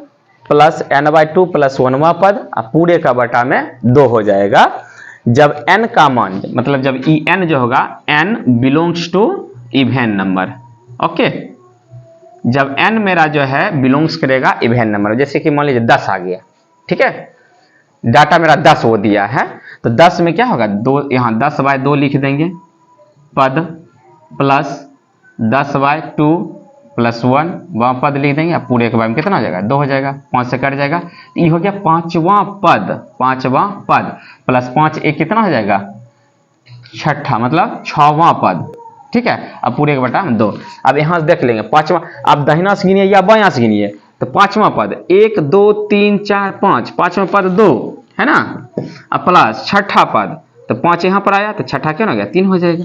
प्लस n/2 प्लस 1वां पद, पूरे का बटा में 2 हो जाएगा। जब n का मान, मतलब जब En जो होगा, n belongs to even number. Okay, जब n मेरा जो है बिलोंग्स करेगा इवन नंबर, जैसे कि मान लीजिए 10 आ गया, ठीक है, डाटा मेरा 10 वो दिया है, तो 10 में क्या होगा, 2, यहाँ 10/2 लिख देंगे पद, प्लस 10/2 प्लस 1 वहाँ पद लिख देंगे, पूरे के बाद में कितना हो जाएगा, 2 हो जाएगा, 5 से कट जाएगा, तो ये हो गया 5वां पद प्लस 5 एक कितना हो जाएगा, 6ठा, मतलब 6वां पद, ठीक है। अब पूरे के बटा में 2। अब यहाँ से देख लेंगे 5वां, आप दाहिना से गिनिए या बायां से गिनिए, तो 5वां पद 1 2 3 4 5, 5वां पद 2 है ना, अब प्लस 6ठा पद, तो 5 यहाँ पर आया, तो 6ठा क्या हो गया, 3 हो जाएगा,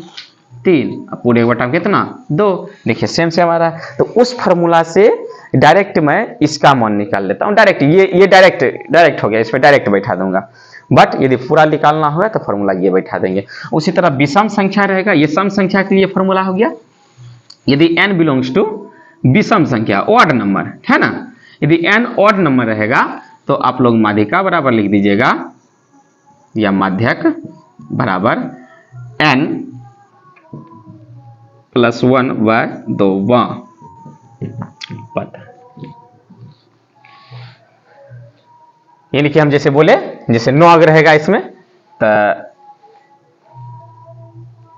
3, अब पूरे बटा में कितना, 2। देखिए सेम से हमारा, तो उस फार्मूला से डायरेक्ट मैं इसका मान निकाल लेता हूँ, डायरेक्ट ये डायरेक्ट हो गया, इस पर डायरेक्ट बैठा दूंगा। बट यदि पूरा निकालना होगा तो फार्मूला ये बैठा देंगे। उसी तरह विषम संख्या रहेगा, ये सम संख्या के लिए फार्मूला हो गया। यदि n बिलोंग्स टू विषम संख्या, ऑड नंबर है ना, यदि n ऑड नंबर रहेगा तो आप लोग माध्यिका बराबर लिख दीजिएगा, या माध्यक बराबर n प्लस 1/2वां पद। यानी कि हम जैसे बोले, जैसे 9 अगर रहेगा इसमें, तो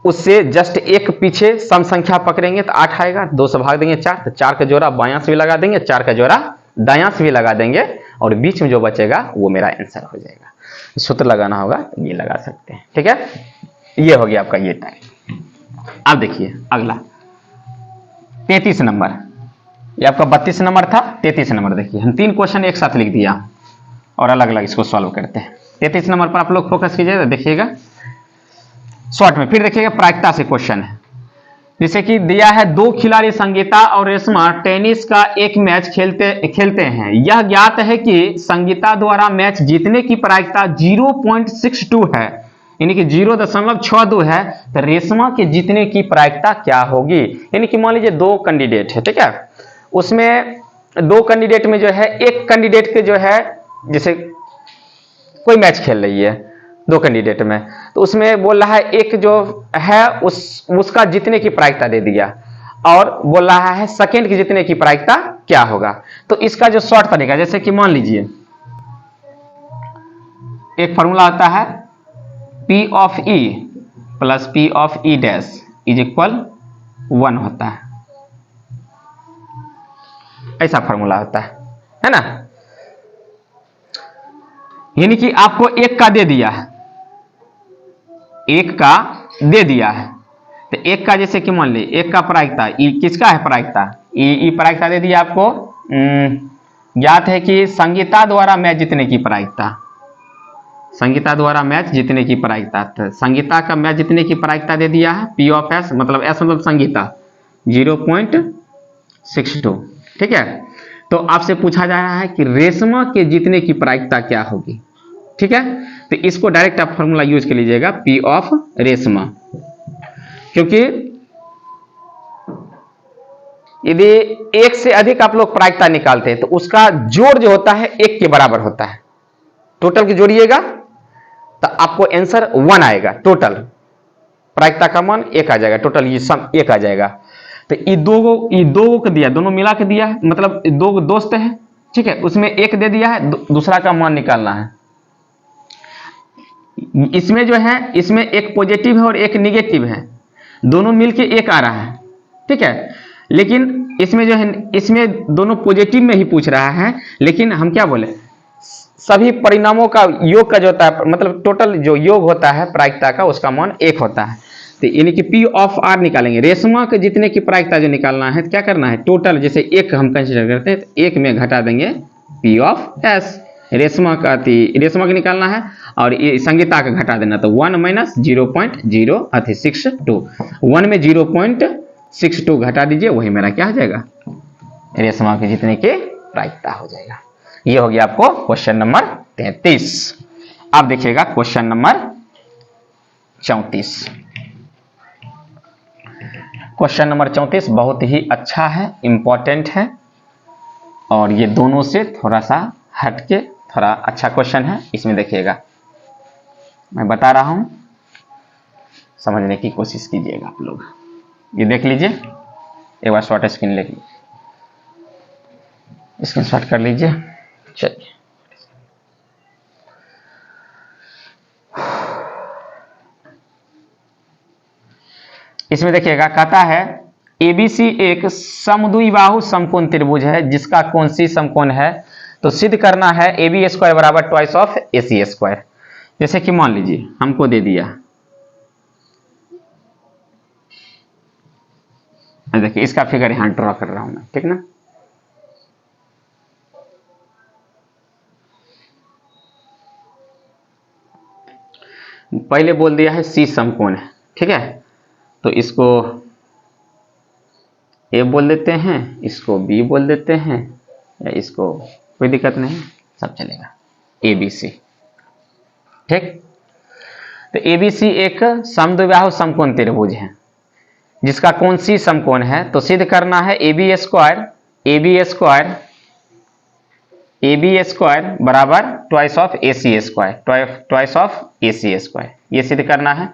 उससे जस्ट एक पीछे सम संख्या पकड़ेंगे तो 8 आएगा, 2 से भाग देंगे 4, तो 4 का जोड़ा बायां से भी लगा देंगे, 4 का जोड़ा दायां से भी लगा देंगे, और बीच में जो बचेगा वो मेरा आंसर हो जाएगा। सूत्र लगाना होगा तो ये लगा सकते हैं, ठीक है। ये हो गया आपका ये टाइम। अब देखिए अगला 33 नंबर, ये आपका 32 नंबर था, 33 नंबर देखिए, हम 3 क्वेश्चन एक साथ लिख दिया और अलग अलग इसको सॉल्व करते हैं। 33 नंबर पर आप लोग फोकस कीजिएगा, देखिएगा शॉर्ट में, फिर देखिएगा प्रायिकता से क्वेश्चन है। जैसे कि दिया है 2 खिलाड़ी संगीता और रेशमा टेनिस का एक मैच खेलते हैं। यह ज्ञात है कि संगीता द्वारा मैच जीतने की प्रायिकता 0.62 है, यानी कि 0.62 है, तो रेशमा के जीतने की प्रायिकता क्या होगी। यानी कि मान लीजिए 2 कैंडिडेट है, ठीक है, उसमें 2 कैंडिडेट में जो है, एक कैंडिडेट के जो है, जैसे कोई मैच खेल रही है 2 कैंडिडेट में, तो उसमें बोल रहा है एक जो है उसका जीतने की प्रायिकता दे दिया, और बोल रहा है सेकंड की जीतने की प्रायिकता क्या होगा। तो इसका जो शॉर्ट तरीका, जैसे कि मान लीजिए एक फॉर्मूला आता है P of E plus P of E dash is equal 1 होता है, ऐसा फॉर्मूला होता है ना। यानी कि आपको एक का दे दिया है, एक का दे दिया है, तो एक का जैसे कि मान ली एक का प्रायिकता ई, किसका है प्रायिकता, ई प्रायिकता दे दिया आपको। ज्ञात है कि संगीता द्वारा मैच जीतने की प्रायिकता, संगीता द्वारा मैच जीतने की प्रायिकता, तो संगीता का मैच जीतने की प्रायिकता दे दिया है P ऑफ S, मतलब S मतलब संगीता 0.62, ठीक है। तो आपसे पूछा जा रहा है कि रेशमा के जीतने की प्रायिकता क्या होगी, ठीक है। तो इसको डायरेक्ट आप फॉर्मूला यूज कर लीजिएगा P ऑफ रेशमा, क्योंकि यदि एक से अधिक आप लोग प्रायिकता निकालते हैं तो उसका जोड़ जो होता है 1 के बराबर होता है। टोटल की जोड़िएगा तो आपको आंसर 1 आएगा, टोटल प्रायिकता का मान 1 आ जाएगा, टोटल ये सम 1 आ जाएगा। तो ये दो को दिया, दोनों मिला के दिया है, मतलब 2 दोस्त है, ठीक है, उसमें 1 दे दिया है, दूसरा का मान निकालना है। इसमें जो है, इसमें एक पॉजिटिव है और एक निगेटिव है, दोनों मिलके 1 आ रहा है, ठीक है। लेकिन इसमें जो है, इसमें दोनों पॉजिटिव में ही पूछ रहा है, लेकिन हम क्या बोले, सभी परिणामों का योग का जो होता है, मतलब टोटल जो योग होता है प्रायिकता का, उसका मान 1 होता है। तो यानी कि P ऑफ R निकालेंगे, रेशमा के जितने की प्रायिकता जो निकालना है, क्या करना है, टोटल जैसे 1 हम कंसीडर करते हैं, तो 1 में घटा देंगे P ऑफ S, रेशमा का की निकालना है, और ये संगीता का घटा देना, तो 1 माइनस 0.062, 1 में 0.62 घटा दीजिए, वही मेरा क्या हो जाएगा, रेशमा के जितने की प्रायिकता हो जाएगा। ये हो गया आपको क्वेश्चन नंबर 33। अब देखिएगा क्वेश्चन नंबर 34। क्वेश्चन नंबर 34 बहुत ही अच्छा है, इंपॉर्टेंट है और ये दोनों से थोड़ा सा हटके थोड़ा अच्छा क्वेश्चन है। इसमें देखिएगा, मैं बता रहा हूं, समझने की कोशिश कीजिएगा आप लोग। ये देख लीजिए, एक बार शॉर्ट स्क्रीन लेके स्क्रीन शॉट कर लीजिए। चलिए, इसमें देखिएगा, कहता है एबीसी एक समद्विबाहु समकोण त्रिभुज है जिसका कोण सी समकोण है, तो सिद्ध करना है ए बी स्क्वायर बराबर twice of A C square. जैसे कि मान लीजिए हमको दे दिया, देखिए इसका फिगर यहां ड्रॉ कर रहा हूं मैं, ठीक ना। पहले बोल दिया है सी समकोण है, ठीक है, तो इसको ए बोल देते हैं, इसको बी बोल देते हैं, या इसको कोई दिक्कत नहीं, सब चलेगा, ए बी सी, ठीक। तो ए बी सी एक समद्विबाहु समकोण त्रिभुज है जिसका कोण सी समकोण है, तो सिद्ध करना है ए बी स्क्वायर बराबर twice of A C square, twice of A C square, ये सिद्ध करना है।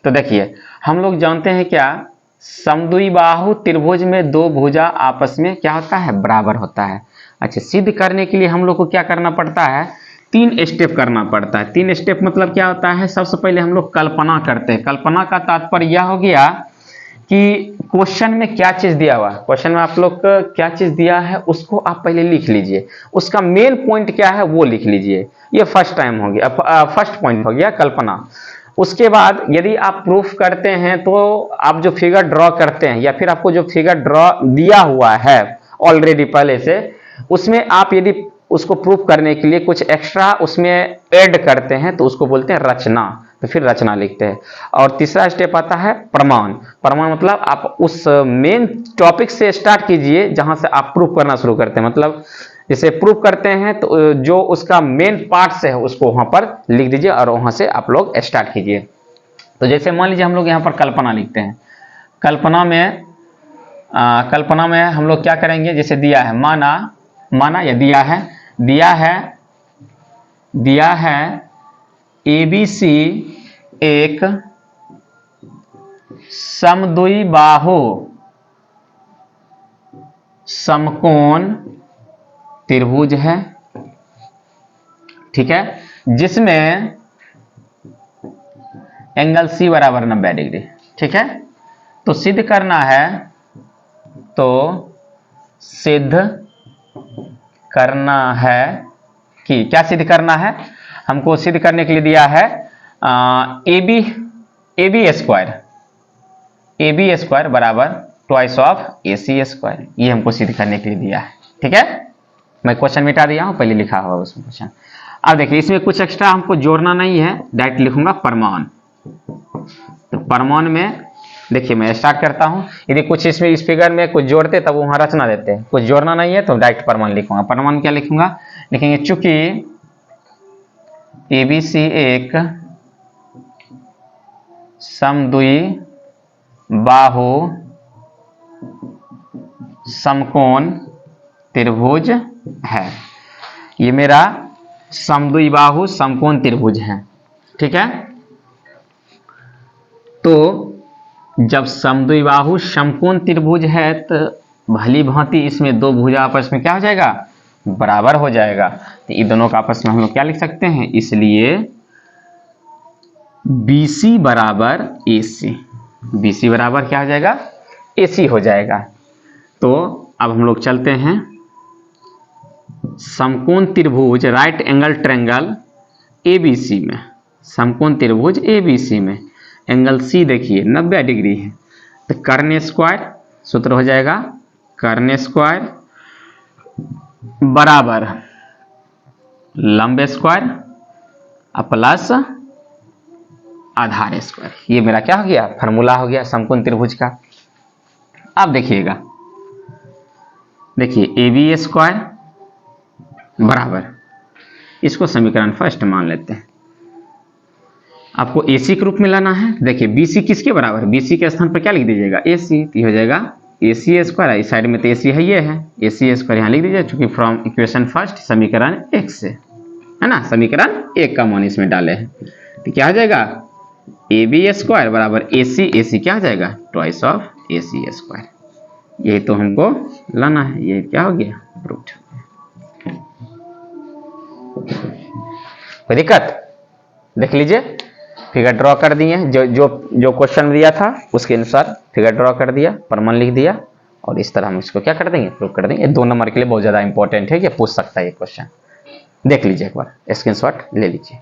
तो देखिए हम लोग जानते हैं क्या, समद्विबाहु त्रिभुज में दो भुजा आपस में क्या होता है, बराबर होता है। अच्छा, सिद्ध करने के लिए हम लोग को क्या करना पड़ता है, 3 स्टेप करना पड़ता है। 3 स्टेप मतलब क्या होता है, सबसे पहले हम लोग कल्पना करते हैं। कल्पना का तात्पर्य यह हो गया कि क्वेश्चन में क्या चीज दिया हुआ है, क्वेश्चन में आप लोग को क्या चीज दिया है उसको आप पहले लिख लीजिए, उसका मेन पॉइंट क्या है वो लिख लीजिए। ये फर्स्ट टाइम हो गया, फर्स्ट पॉइंट हो गया कल्पना। उसके बाद यदि आप प्रूफ करते हैं तो आप जो फिगर ड्रॉ करते हैं या फिर आपको जो फिगर ड्रॉ दिया हुआ है ऑलरेडी पहले से, उसमें आप यदि उसको प्रूफ करने के लिए कुछ एक्स्ट्रा उसमें ऐड करते हैं तो उसको बोलते हैं रचना, तो फिर रचना लिखते हैं। और तीसरा स्टेप आता है प्रमाण। प्रमाण मतलब आप उस मेन टॉपिक से स्टार्ट कीजिए जहां से आप प्रूफ करना शुरू करते हैं, मतलब जैसे प्रूफ करते हैं तो जो उसका मेन पार्ट से है उसको वहां पर लिख दीजिए और वहां से आप लोग स्टार्ट कीजिए। तो जैसे मान लीजिए हम लोग यहाँ पर कल्पना लिखते हैं, कल्पना में हम लोग क्या करेंगे, जैसे दिया है, माना या दिया है एबीसी एक समद्विबाहु समकोण त्रिभुज है, ठीक है, जिसमें एंगल सी बराबर 90 डिग्री, ठीक है। तो सिद्ध करना है, तो सिद्ध करना है कि क्या सिद्ध करना है, हमको सिद्ध करने के लिए दिया है ए बी स्क्वायर बराबर twice of A C square, ये हमको सिद्ध करने के लिए दिया है, ठीक है। मैं क्वेश्चन मिटा दिया हूं, पहले लिखा हुआ उसमें क्वेश्चन। अब देखिए इसमें कुछ एक्स्ट्रा हमको जोड़ना नहीं है, डायरेक्ट लिखूंगा प्रमाण। तो प्रमाण में देखिए मैं स्टार्ट करता हूं, यदि कुछ इसमें इस फिगर में कुछ जोड़ते तब वहां रचना देते हैं, कुछ जोड़ना नहीं है तो डायरेक्ट प्रमाण लिखूंगा। प्रमाण क्या लिखूंगा, लिखेंगे चूंकि एबीसी एक समद्विबाहु समकोण त्रिभुज है, ये मेरा समद्विबाहु समकोण त्रिभुज है, ठीक है। तो जब समद्विबाहु समकोण त्रिभुज है तो भली भांति इसमें दो भुजा आपस में क्या हो जाएगा, बराबर हो जाएगा। तो इन दोनों का आपस में हम लोग क्या लिख सकते हैं, इसलिए BC बराबर AC, BC बराबर क्या हो जाएगा, AC हो जाएगा। तो अब हम लोग चलते हैं समकोण त्रिभुज राइट एंगल ट्रायंगल ABC में, समकोण त्रिभुज ABC में एंगल C देखिए 90 डिग्री है, तो कर्ण स्क्वायर सूत्र हो जाएगा, कर्ण स्क्वायर बराबर लंब स्क्वायर प्लस आधार स्क्वायर, ये मेरा क्या हो गया, फार्मूला हो गया समकोण त्रिभुज का। अब देखिएगा, देखिए AB स्क्वायर बराबर, इसको समीकरण फर्स्ट मान लेते हैं, आपको AC के रूप में लाना है। देखिए BC किसके बराबर है, BC के स्थान पर क्या लिख दीजिएगा, AC, तो ये हो जाएगा AC स्क्वायर, इस साइड में तो AC है, ये है AC स्क्वायर यहाँ लिख दीजिए, चूंकि फ्रॉम इक्वेशन फर्स्ट समीकरण 1 से, है ना, समीकरण 1 का मान इसमें डाले हैं, तो क्या आ जाएगा AB स्क्वायर बराबर AC क्या आ जाएगा, ट्वाइस ऑफ AC स्क्वायर। यही तो हमको लाना है, ये क्या हो गया, प्रूव्ड। कोई दिक्कत, देख लीजिए फिगर ड्रॉ कर दिए, जो क्वेश्चन दिया था उसके अनुसार फिगर ड्रॉ कर दिया, प्रमाण लिख दिया, और इस तरह हम इसको क्या कर देंगे, प्रूव कर देंगे। 2 नंबर के लिए बहुत ज्यादा इंपॉर्टेंट है, ये पूछ सकता है ये क्वेश्चन। देख लीजिए एक बार, स्क्रीनशॉट ले लीजिए।